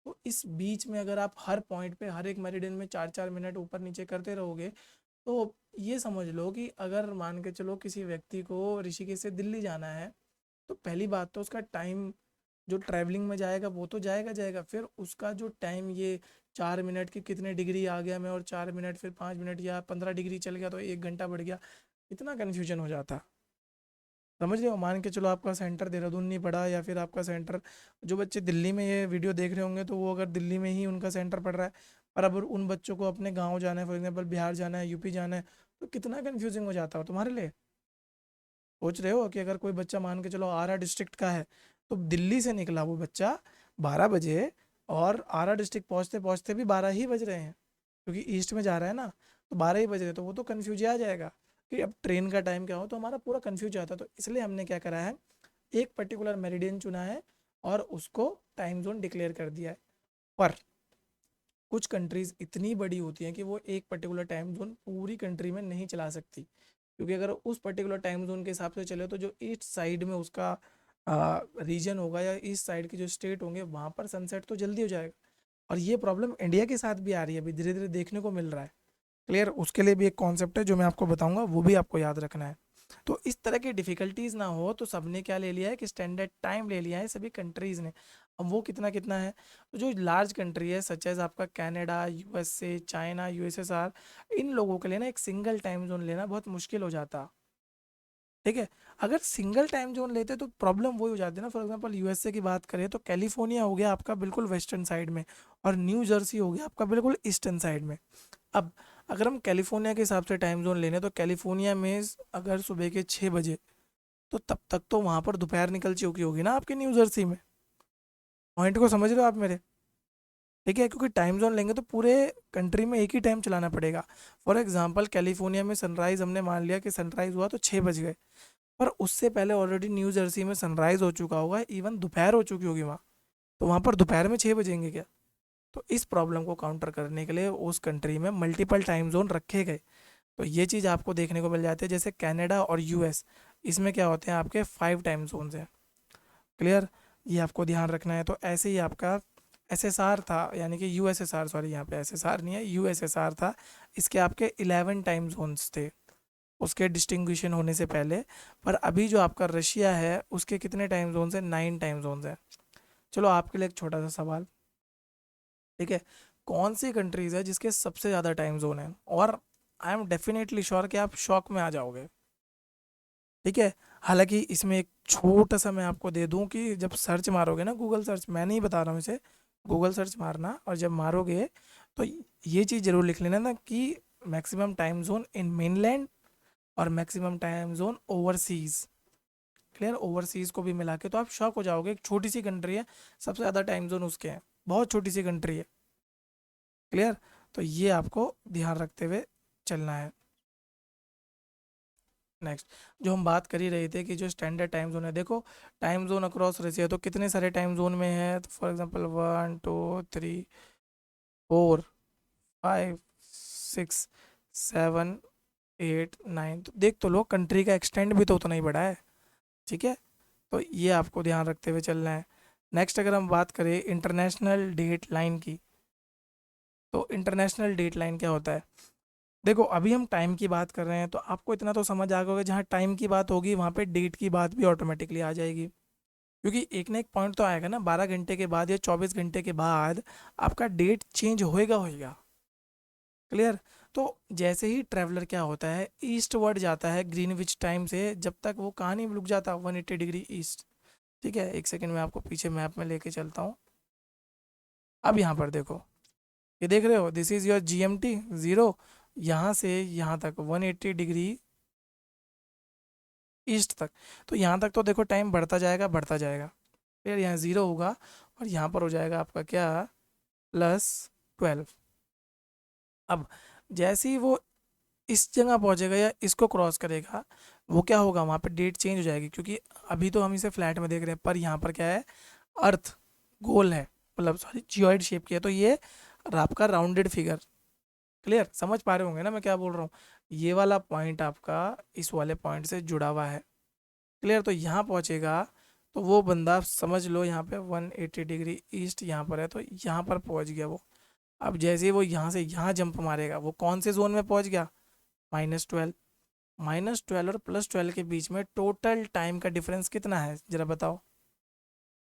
तो इस बीच में अगर आप हर पॉइंट पे हर एक मेरिडियन में 4-4 मिनट ऊपर नीचे करते रहोगे, तो ये समझ लो कि अगर मान के चलो किसी व्यक्ति को ऋषिकेश से दिल्ली जाना है, तो पहली बात तो उसका टाइम जो ट्रैवलिंग में जाएगा वो तो जाएगा जाएगा, फिर उसका जो टाइम ये 4 मिनट की कितने डिग्री आ गया मैं, और 4 मिनट फिर 5 मिनट या 15 डिग्री चल गया तो 1 घंटा बढ़ गया, इतना कन्फ्यूजन हो जाता। समझ रहे हो, मान के चलो आपका सेंटर देहरादून नहीं पड़ा, या फिर आपका सेंटर, जो बच्चे दिल्ली में ये वीडियो देख रहे होंगे तो वो अगर दिल्ली में ही उनका सेंटर पड़ रहा है, पर अब उन बच्चों को अपने गांव जाना है, फॉर एग्जांपल बिहार जाना है, यूपी जाना है, तो कितना कन्फ्यूजिंग हो जाता हो तुम्हारे लिए। सोच रहे हो कि अगर कोई बच्चा मान के चलो आरा डिस्ट्रिक्ट का है, तो दिल्ली से निकला वो बच्चा 12 बजे, और आरा डिस्ट्रिक्ट पहुंचते पहुंचते भी 12 ही बज रहे हैं, क्योंकि ईस्ट में जा रहा है ना, तो 12 ही बज रहे, तो वो तो कन्फ्यूज आ जाएगा कि अब ट्रेन का टाइम क्या हो, तो हमारा पूरा कन्फ्यूज जाता है। तो इसलिए हमने क्या करा है, एक पर्टिकुलर मेरिडियन चुना है और उसको टाइम जोन डिक्लेयर कर दिया है। पर कुछ कंट्रीज इतनी बड़ी होती हैं कि वो एक पर्टिकुलर टाइम जोन पूरी कंट्री में नहीं चला सकती, क्योंकि अगर उस पर्टिकुलर टाइम जोन के हिसाब से चले तो जो ईस्ट साइड में उसका रीजन होगा या ईस्ट साइड के जो स्टेट होंगे वहाँ पर सनसेट तो जल्दी हो जाएगा। और ये प्रॉब्लम इंडिया के साथ भी आ रही है, अभी धीरे धीरे देखने को मिल रहा है, क्लियर। उसके लिए भी एक कॉन्सेप्ट है जो मैं आपको बताऊंगा, वो भी आपको याद रखना है। तो इस तरह की डिफिकल्टीज ना हो, तो सबने क्या ले लिया है कि स्टैंडर्ड टाइम ले लिया है सभी कंट्रीज ने। अब वो कितना कितना है, तो जो लार्ज कंट्री है सच एज आपका कनाडा, यूएसए, चाइना, यूएसएसआर, इन लोगों के लिए ना एक सिंगल टाइम जोन लेना बहुत मुश्किल हो जाता। ठीक है, अगर सिंगल टाइम जोन लेते तो प्रॉब्लम वही हो जाती है ना। फॉर एग्जांपल यूएसए की बात करें तो कैलिफोर्निया हो गया आपका बिल्कुल वेस्टर्न साइड में, और न्यू जर्सी हो गया आपका बिल्कुल ईस्टर्न साइड में। अब अगर हम कैलिफोर्निया के हिसाब से टाइम जोन लेने तो कैलिफोर्निया में अगर सुबह के 6 बजे, तो तब तक तो वहाँ पर दोपहर निकल चुकी होगी ना आपके न्यू जर्सी में। पॉइंट को समझ रहे हो आप मेरे? ठीक है, क्योंकि टाइम जोन लेंगे तो पूरे कंट्री में एक ही टाइम चलाना पड़ेगा। फॉर एग्जांपल कैलिफोर्निया में सनराइज हमने मान लिया कि सनराइज हुआ तो 6 बज गए, पर उससे पहले ऑलरेडी न्यू जर्सी में सनराइज हो चुका होगा, इवन दोपहर हो चुकी होगी वहाँ। तो वहाँ पर दोपहर में 6 बजेंगे क्या? तो इस प्रॉब्लम को काउंटर करने के लिए उस कंट्री में मल्टीपल टाइम जोन रखे गए। तो ये चीज़ आपको देखने को मिल जाती है। जैसे कनाडा और यूएस, इसमें क्या होते हैं आपके 5 टाइम जोन्स हैं। क्लियर, ये आपको ध्यान रखना है। तो ऐसे ही आपका एसएसआर था, यानी कि यूएसएसआर, सॉरी यहाँ पे एसएसआर नहीं है, यूएसएसआर था। इसके आपके 11 टाइम जोन्स थे उसके डिस्टिंग्विशन होने से पहले। पर अभी जो आपका रशिया है उसके कितने टाइम जोन्स हैं? 9 टाइम जोन्स हैं। चलो आपके लिए एक छोटा सा सवाल, ठीक है, कौन सी कंट्रीज है जिसके सबसे ज़्यादा टाइम जोन है? और आई एम डेफिनेटली श्योर कि आप शॉक में आ जाओगे। ठीक है, हालांकि इसमें एक छोटा सा मैं आपको दे दूं कि जब सर्च मारोगे ना, गूगल सर्च, मैं नहीं बता रहा हूँ इसे, गूगल सर्च मारना, और जब मारोगे तो ये चीज़ जरूर लिख लेना ना कि maximum time zone in mainland और maximum time zone overseas. Clear, overseas को भी मिला के तो आप शॉक हो जाओगे। एक छोटी सी कंट्री है, सबसे ज़्यादा टाइम जोन उसके हैं, बहुत छोटी सी कंट्री है। क्लियर, तो ये आपको ध्यान रखते हुए चलना है। नेक्स्ट, जो हम बात कर ही रहे थे कि जो स्टैंडर्ड टाइम जोन है, देखो टाइम जोन अक्रॉस रशिया तो कितने सारे टाइम जोन में है, तो फॉर एग्जांपल 1 2 3 4 5 6 7 8 9, तो देख तो लो, कंट्री का एक्सटेंड भी तो उतना ही बड़ा है। ठीक है, तो ये आपको ध्यान रखते हुए चलना है। नेक्स्ट, अगर हम बात करें इंटरनेशनल डेट लाइन की, तो इंटरनेशनल डेट लाइन क्या होता है? देखो अभी हम टाइम की बात कर रहे हैं तो आपको इतना तो समझ आ गया होगा, जहाँ टाइम की बात होगी वहाँ पे डेट की बात भी ऑटोमेटिकली आ जाएगी। क्योंकि एक ना एक पॉइंट तो आएगा ना, 12 घंटे के बाद या 24 घंटे के बाद आपका डेट चेंज होएगा होएगा। क्लियर, तो जैसे ही ट्रैवलर क्या होता है, ईस्ट वर्ड जाता है ग्रीनविच टाइम से, जब तक वो कहाँ नहीं रुक जाता, 180 डिग्री ईस्ट। ठीक है, एक सेकंड में आपको पीछे मैप में लेके चलता हूँ। अब यहाँ पर देखो, ये देख रहे हो, this is your GMT zero, यहाँ से यहाँ तक 180 डिग्री ईस्ट तक। तो यहाँ तक तो देखो टाइम बढ़ता जाएगा बढ़ता जाएगा, फिर यहाँ ज़ीरो होगा, और यहाँ पर हो जाएगा आपका क्या, +12। अब जैसे ही वो इस जगह पहुँचेगा या इसको क्रॉस करेगा, वो क्या होगा, वहाँ पे डेट चेंज हो जाएगी। क्योंकि अभी तो हम इसे फ्लैट में देख रहे हैं, पर यहाँ पर क्या है, अर्थ गोल है, मतलब सॉरी जियोइड शेप की है, तो ये आपका राउंडेड फिगर। क्लियर, समझ पा रहे होंगे ना मैं क्या बोल रहा हूँ? ये वाला पॉइंट आपका इस वाले पॉइंट से जुड़ा हुआ है। क्लियर, तो यहाँ पहुँचेगा तो वो बंदा समझ लो यहाँ पे 180 डिग्री ईस्ट यहाँ पर है, तो यहाँ पर पहुँच गया वो। अब जैसे ही वो यहाँ से यहाँ जंप मारेगा, वो कौन से जोन में पहुँच गया, -12। -12 और +12 के बीच में टोटल टाइम का डिफरेंस कितना है जरा बताओ?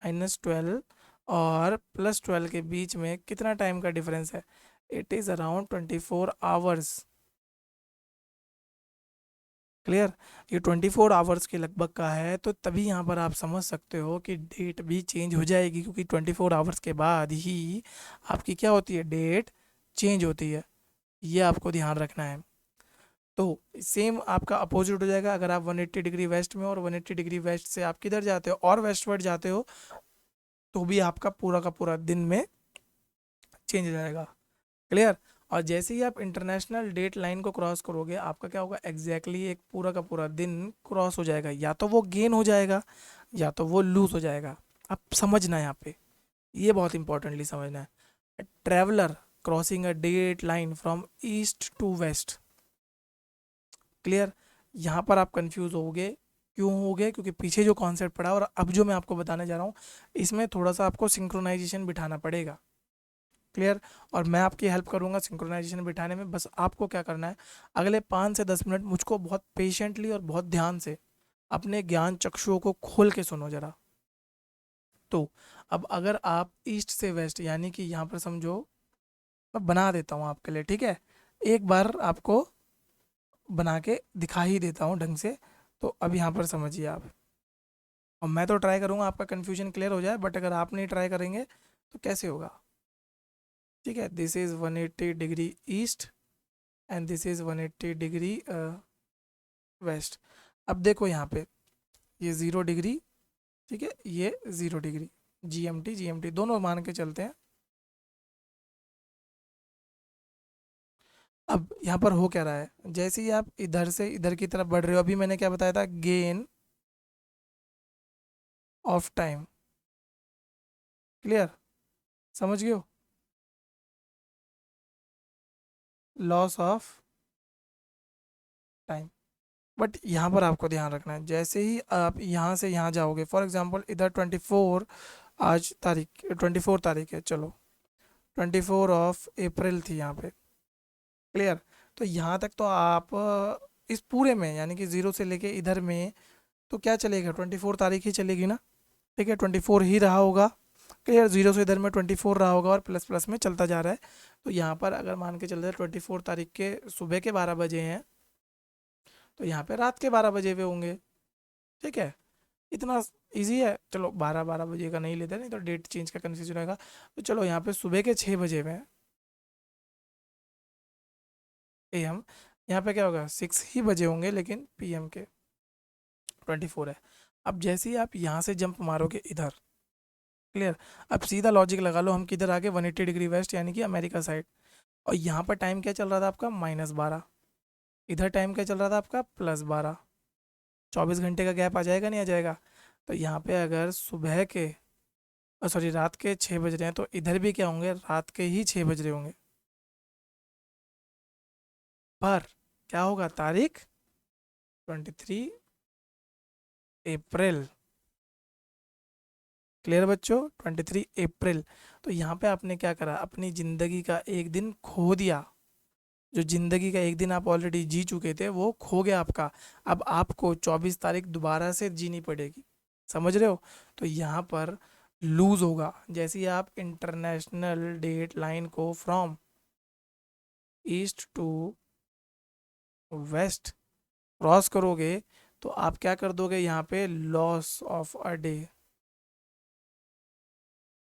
-12 और +12 के बीच में कितना टाइम का डिफरेंस है? It is around 24 hours. Clear, ये 24 आवर्स के लगभग का है, तो तभी यहाँ पर आप समझ सकते हो कि डेट भी चेंज हो जाएगी, क्योंकि 24 आवर्स के बाद ही आपकी क्या होती है, डेट चेंज होती है। ये आपको ध्यान रखना है। तो सेम आपका अपोजिट हो जाएगा, अगर आप 180 डिग्री वेस्ट में, और 180 डिग्री वेस्ट से आप किधर जाते हो और वेस्टवर्ड जाते हो, तो भी आपका पूरा का पूरा दिन में चेंज हो जाएगा। क्लियर, और जैसे ही आप इंटरनेशनल डेट लाइन को क्रॉस करोगे, आपका क्या होगा, एग्जैक्टली एक पूरा का पूरा दिन क्रॉस हो जाएगा, या तो वो गेन हो जाएगा या तो वो लूज हो जाएगा। आप समझना है यहाँ पे, ये बहुत इंपॉर्टेंटली समझना है। Traveller crossing a date line from east to west. Clear, यहाँ पर आप कंफ्यूज होगे, क्यों होगे? क्योंकि पीछे जो कॉन्सेप्ट पढ़ा और अब जो मैं आपको बताने जा रहा हूँ, इसमें थोड़ा सा आपको सिंक्रोनाइजेशन बिठाना पड़ेगा। क्लियर, और मैं आपकी हेल्प करूंगा सिंक्रोनाइजेशन बिठाने में। बस आपको क्या करना है, अगले 5 से 10 मिनट मुझको बहुत पेशेंटली और बहुत ध्यान से अपने ज्ञान चक्षुओं को खोल के सुनो जरा। 2। अब अगर आप ईस्ट से वेस्ट यानी कि यहाँ पर समझो, मैं बना देता हूँ आपके लिए, ठीक है, एक बार आपको बना के दिखा ही देता हूँ ढंग से। तो अब यहाँ पर समझिए आप, और मैं तो ट्राई करूँगा आपका कन्फ्यूजन क्लियर हो जाए, बट अगर आप नहीं ट्राई करेंगे तो कैसे होगा। ठीक है, this is 180 degree east and this is 180 degree west. अब देखो यहाँ पे ये 0 डिग्री, ठीक है, ये 0 डिग्री, जीएमटी दोनों मान के चलते हैं। अब यहाँ पर हो क्या रहा है, जैसे ही आप इधर से इधर की तरफ बढ़ रहे हो, अभी मैंने क्या बताया था, गेन ऑफ टाइम, क्लियर, समझ गए हो, लॉस ऑफ टाइम। बट यहाँ पर आपको ध्यान रखना है, जैसे ही आप यहाँ से यहाँ जाओगे, फॉर एग्जांपल इधर 24, आज तारीख 24 तारीख है, चलो 24 ऑफ अप्रैल थी यहाँ पे, क्लियर। तो यहाँ तक तो आप इस पूरे में यानी कि 0 से लेके इधर में तो क्या चलेगा, 24 तारीख ही चलेगी ना, ठीक है, 24 ही रहा होगा, क्लियर। 0 से इधर में 24 रहा होगा और प्लस प्लस में चलता जा रहा है। तो यहाँ पर अगर मान के चलते हैं 24 तारीख के सुबह के 12 बजे हैं, तो यहाँ पे रात के 12 बजे हुए होंगे, ठीक है, इतना इजी है। चलो 12 12 बजे का नहीं लेते, नहीं तो डेट चेंज का कन्फ्यूजन होगा। तो चलो यहाँ पे सुबह के 6 बजे में AM, यहाँ पे क्या होगा, 6 ही बजे होंगे, लेकिन PM के 24 है। अब जैसे ही आप यहाँ से जंप मारोगे इधर, क्लियर, अब सीधा लॉजिक लगा लो, हम किधर आगे 180 डिग्री वेस्ट यानी कि अमेरिका साइड। और यहाँ पर टाइम क्या चल रहा था आपका, -12, इधर टाइम क्या चल रहा था आपका, +12, 24 घंटे का गैप आ जाएगा नहीं आ जाएगा। तो यहाँ पे अगर सुबह के सॉरी रात के 6 बज रहे हैं, तो इधर भी क्या होंगे, रात के ही 6 बज रहे होंगे। पर क्या होगा, तारीख 23 अप्रैल, क्लियर बच्चों, 23 अप्रैल। तो यहाँ पे आपने क्या करा, अपनी ज़िंदगी का एक दिन खो दिया, जो ज़िंदगी का एक दिन आप ऑलरेडी जी चुके थे वो खो गया आपका। अब आपको 24 तारीख दोबारा से जीनी पड़ेगी, समझ रहे हो। तो यहाँ पर लूज होगा, जैसे ही आप इंटरनेशनल डेट लाइन को from east to west cross करोगे, तो आप क्या कर दोगे, यहाँ पे लॉस ऑफ अ डे,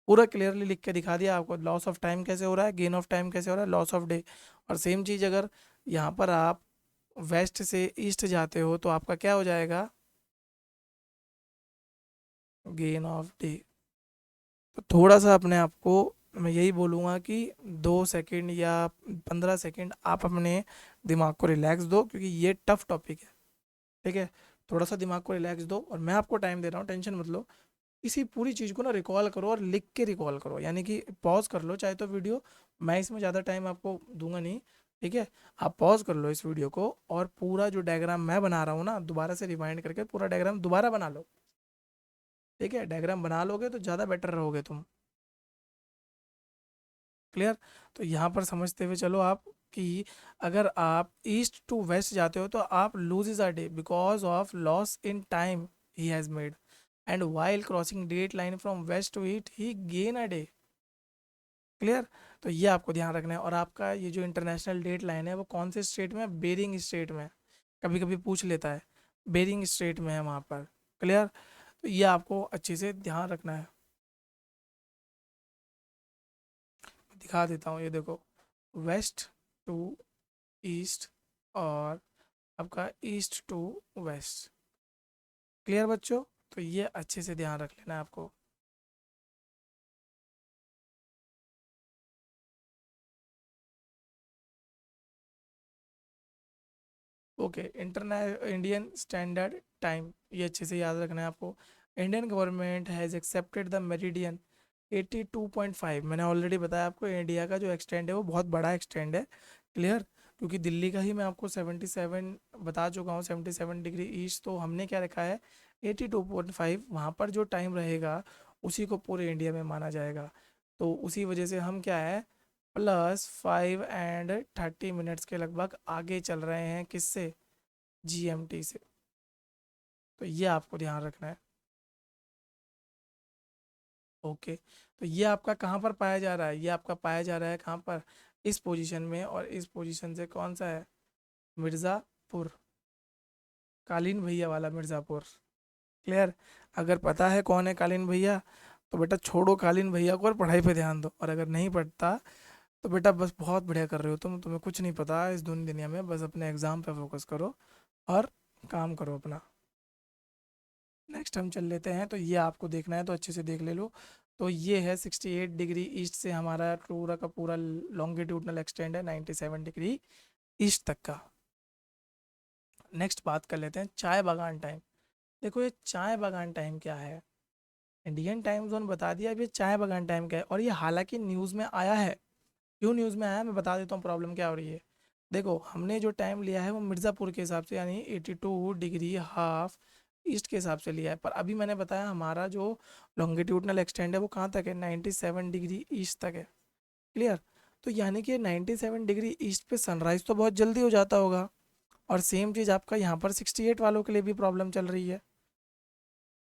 पूरा क्लियरली लिख के दिखा दिया आपको, लॉस ऑफ टाइम कैसे हो रहा है, गेन ऑफ टाइम कैसे हो रहा है, लॉस ऑफ डे। और सेम चीज़ अगर यहाँ पर आप वेस्ट से ईस्ट जाते हो, तो आपका क्या हो जाएगा, गेन ऑफ डे। तो थोड़ा सा अपने आप को, मैं यही बोलूँगा कि 2 सेकंड या 15 सेकंड आप अपने दिमाग को रिलैक्स दो, क्योंकि ये टफ टॉपिक है, ठीक है। थोड़ा सा दिमाग को रिलैक्स दो, और मैं आपको टाइम दे रहा हूँ, टेंशन मत लो। इसी पूरी चीज़ को ना रिकॉल करो और लिख के रिकॉल करो, यानी कि पॉज कर लो चाहे तो वीडियो, मैं इसमें ज़्यादा टाइम आपको दूंगा नहीं, ठीक है। आप पॉज कर लो इस वीडियो को, और पूरा जो डायग्राम मैं बना रहा हूँ ना, दोबारा से रिवाइंड करके पूरा डायग्राम दोबारा बना लो, ठीक है। डायग्राम बना लोगे तो ज़्यादा बेटर रहोगे तुम, क्लियर। तो यहाँ पर समझते हुए चलो आप, कि अगर आप ईस्ट टू वेस्ट जाते हो, तो आप loses a day because of loss in time he has made, and while crossing date line from west to east he gain a day, clear. तो ये आपको ध्यान रखना है। और आपका ये जो इंटरनेशनल डेट लाइन है, वो कौन से स्टेट में है, बेरिंग स्टेट में, कभी कभी पूछ लेता है, बेरिंग स्टेट में है वहाँ पर, क्लियर। तो ये आपको अच्छे से ध्यान रखना है। दिखा देता हूँ, ये देखो, वेस्ट टू ईस्ट और आपका ईस्ट टू वेस्ट, क्लियर बच्चों। तो ये अच्छे से ध्यान रख लेना है आपको। ओके, इंटरने इंडियन स्टैंडर्ड टाइम, ये अच्छे से याद रखना है आपको। Indian government has accepted the meridian 82.5, मैंने ऑलरेडी बताया आपको, इंडिया का जो एक्सटेंड है वो बहुत बड़ा एक्सटेंड है, क्लियर। क्योंकि दिल्ली का ही मैं आपको 77 बता चुका हूँ, 77 डिग्री ईस्ट, तो हमने क्या रखा है 82.5, वहाँ पर जो टाइम रहेगा उसी को पूरे इंडिया में माना जाएगा। तो उसी वजह से हम क्या है, +5 and 30 मिनट्स के लगभग आगे चल रहे हैं, किससे, GMT से। तो ये आपको ध्यान रखना है। ओके, तो ये आपका कहाँ पर पाया जा रहा है? ये आपका पाया जा रहा है कहाँ पर? इस पोजीशन में, और इस पोजीशन से कौन सा है? मिर्ज़ापुर, कालीन भैया वाला मिर्ज़ापुर। क्लियर? अगर पता है कौन है कालीन भैया, तो बेटा छोड़ो कालीन भैया को और पढ़ाई पे ध्यान दो, और अगर नहीं पढ़ता तो बेटा बस बहुत बढ़िया कर रहे हो तुम, तुम्हें कुछ नहीं पता इस दुनिया में, बस अपने एग्ज़ाम पे फोकस करो और काम करो अपना। नेक्स्ट हम चल लेते हैं, तो ये आपको देखना है तो अच्छे से देख ले लो। तो ये है 68 डिग्री ईस्ट से हमारा पूरा का पूरा लॉन्गिट्यूडनल एक्सटेंड है 97 डिग्री ईस्ट तक का। नेक्स्ट बात कर लेते हैं चाय बागान टाइम। देखो ये चाय बागान टाइम क्या है, इंडियन टाइम जोन बता दिया, अब ये चाय बागान टाइम क्या है, और ये हालांकि न्यूज़ में आया है। क्यों न्यूज़ में आया है मैं बता देता हूँ, प्रॉब्लम क्या हो रही है। देखो हमने जो टाइम लिया है वो मिर्ज़ापुर के हिसाब से, यानी 82 डिग्री हाफ ईस्ट के हिसाब से लिया है, पर अभी मैंने बताया हमारा जो लॉन्गिट्यूडनल एक्सटेंड है वो कहाँ तक है, 97 डिग्री ईस्ट तक है। क्लियर? तो यानी कि 97 डिग्री ईस्ट पे सनराइज तो बहुत जल्दी हो जाता होगा, और सेम चीज़ आपका यहाँ पर 68 वालों के लिए भी प्रॉब्लम चल रही है।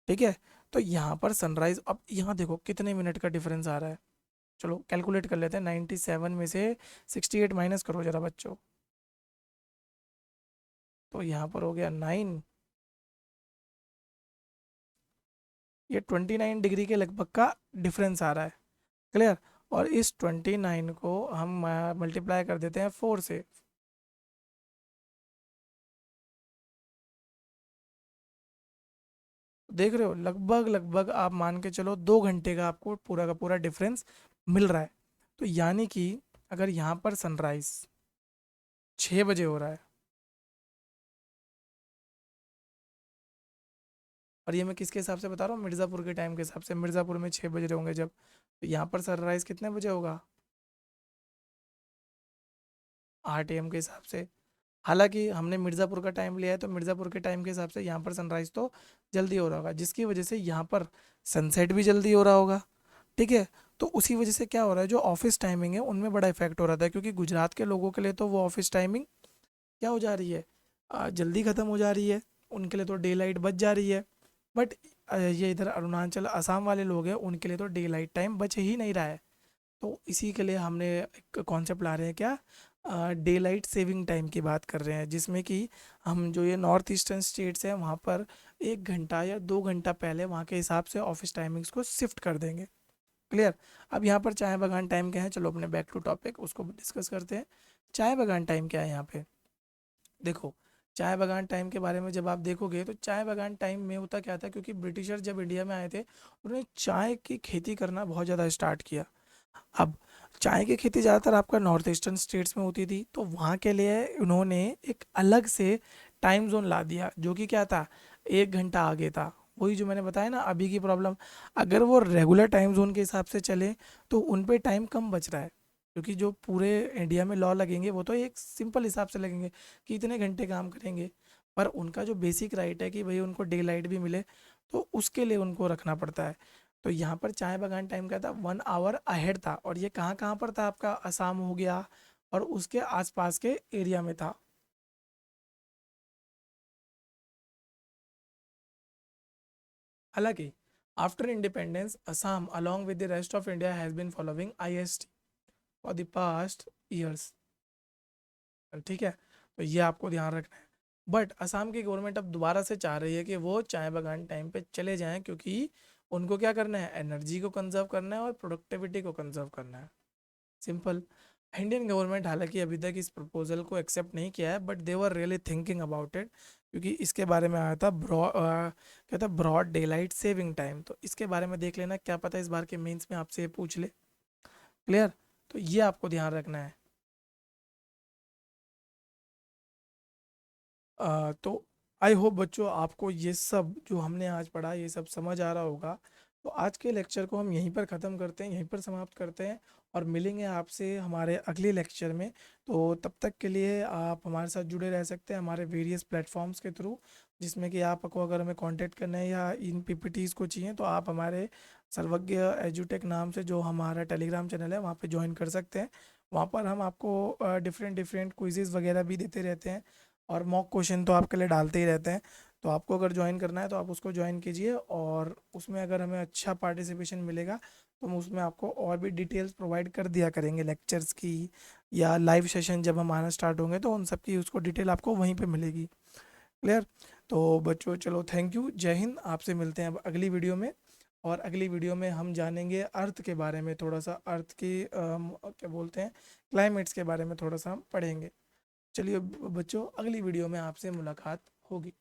ठीक है? तो यहाँ पर सनराइज, अब यहाँ देखो कितने मिनट का डिफरेंस आ रहा है। चलो कैलकुलेट कर लेते हैं, 97 में से 68 माइनस करो जरा बच्चों, तो यहाँ पर हो गया 9, ये 29 डिग्री के लगभग का डिफरेंस आ रहा है। क्लियर? और इस 29 को हम मल्टीप्लाई कर देते हैं 4 से। देख रहे हो, लगभग लगभग आप मान के चलो 2 घंटे का आपको पूरा का पूरा डिफरेंस मिल रहा है। तो यानी कि अगर यहाँ पर सनराइज 6 बजे हो रहा है, और ये मैं किसके हिसाब से बता रहा हूँ, मिर्ज़ापुर के टाइम के हिसाब से, मिर्ज़ापुर में 6 बज रहे होंगे जब, तो यहाँ पर सनराइज कितने बजे होगा, 8 AM के हिसाब से। हालांकि हमने मिर्ज़ापुर का टाइम लिया है, तो मिर्ज़ापुर के टाइम के हिसाब से यहाँ पर सनराइज तो जल्दी हो रहा होगा, जिसकी वजह से यहाँ पर सनसेट भी जल्दी हो रहा होगा। ठीक है? तो उसी वजह से क्या हो रहा है, जो ऑफिस टाइमिंग है उनमें बड़ा इफेक्ट हो रहा था, क्योंकि गुजरात के लोगों के लिए तो वो ऑफिस टाइमिंग क्या हो जा रही है, जल्दी ख़त्म हो जा रही है, उनके लिए तो डे लाइट बच जा रही है। बट ये इधर अरुणाचल असम वाले लोग हैं, उनके लिए तो डे लाइट टाइम बच ही नहीं रहा है। तो इसी के लिए हमने एक कॉन्सेप्ट ला रहे हैं क्या, डे लाइट सेविंग टाइम की बात कर रहे हैं, जिसमें कि हम जो ये नॉर्थ ईस्टर्न स्टेट्स हैं वहाँ पर 1 घंटा या 2 घंटा पहले वहाँ के हिसाब से ऑफिस टाइमिंग्स को शिफ्ट कर देंगे। क्लियर? अब यहाँ पर चाय बागान टाइम क्या है, चलो अपने बैक टू टॉपिक उसको डिस्कस करते हैं। चाय बागान टाइम क्या है यहाँ पे? देखो, चाय बागान टाइम के बारे में जब आप देखोगे तो चाय बागान टाइम में होता क्या था, क्योंकि ब्रिटिशर जब इंडिया में आए थे उन्होंने चाय की खेती करना बहुत ज़्यादा स्टार्ट किया। अब चाय की खेती ज़्यादातर आपका नॉर्थ ईस्टर्न स्टेट्स में होती थी, तो वहाँ के लिए उन्होंने एक अलग से टाइम जोन ला दिया, जो कि क्या था, 1 घंटा आगे था। वही जो मैंने बताया ना अभी की प्रॉब्लम, अगर वो रेगुलर टाइम जोन के हिसाब से चले तो उन पे टाइम कम बच रहा है, क्योंकि जो पूरे इंडिया में लॉ लगेंगे वो तो एक सिंपल हिसाब से लगेंगे कि इतने घंटे काम करेंगे, पर उनका जो बेसिक राइट है कि भाई उनको डे लाइट भी मिले, तो उसके लिए उनको रखना पड़ता है। तो यहाँ पर चाय बागान टाइम क्या था, 1 आवर अहेड था, और ये कहाँ कहाँ पर था आपका, असम हो गया और उसके आसपास के एरिया में था। हालांकि after independence Assam along with the rest of India has been following IST for the past years. ठीक है? तो ये आपको ध्यान रखना है। बट असम की गवर्नमेंट अब दोबारा से चाह रही है कि वो चाय बागान टाइम पे चले जाएं, क्योंकि उनको क्या करना है, एनर्जी को कंजर्व करना है और प्रोडक्टिविटी को कंजर्व करना है। सिंपल। इंडियन गवर्नमेंट हालांकि अभी तक इस प्रपोजल को एक्सेप्ट नहीं किया है, but they were really thinking about it, क्योंकि इसके बारे में आया था क्या था, broad daylight saving time, तो इसके बारे में देख लेना, क्या पता इस बार के मेंस में आपसे ये पूछ ले। क्लियर? तो ये आपको ध्यान रखना है। तो आई होप बच्चों आपको ये सब जो हमने आज पढ़ा ये सब समझ आ रहा होगा। तो आज के लेक्चर को हम यहीं पर ख़त्म करते हैं, यहीं पर समाप्त करते हैं, और मिलेंगे आपसे हमारे अगले लेक्चर में। तो तब तक के लिए आप हमारे साथ जुड़े रह सकते हैं हमारे वेरियस प्लेटफॉर्म्स के थ्रू, जिसमें कि आपको अगर हमें कांटेक्ट करना है या इन PPTs को चाहिए तो आप हमारे सर्वज्ञ एजुटेक नाम से जो हमारा टेलीग्राम चैनल है वहाँ पे ज्वाइन कर सकते हैं। वहाँ पर हम आपको डिफरेंट डिफरेंट क्विज़ेज़ वगैरह भी देते रहते हैं, और मॉक क्वेश्चन तो आपके लिए डालते ही रहते हैं। तो आपको अगर ज्वाइन करना है तो आप उसको ज्वाइन कीजिए, और उसमें अगर हमें अच्छा पार्टिसिपेशन मिलेगा तो हम उसमें आपको और भी डिटेल्स प्रोवाइड कर दिया करेंगे लेक्चर्स की, या लाइव सेशन जब हम आना स्टार्ट होंगे तो उन सब की उसको डिटेल आपको वहीं पे मिलेगी। क्लियर? तो बच्चों चलो, थैंक यू, जय हिंद। आपसे मिलते हैं अब अगली वीडियो में, और अगली वीडियो में हम जानेंगे अर्थ के बारे में थोड़ा सा, अर्थ की क्या बोलते हैं, क्लाइमेट्स के बारे में थोड़ा सा हम पढ़ेंगे। चलिए बच्चों, अगली वीडियो में आपसे मुलाकात होगी।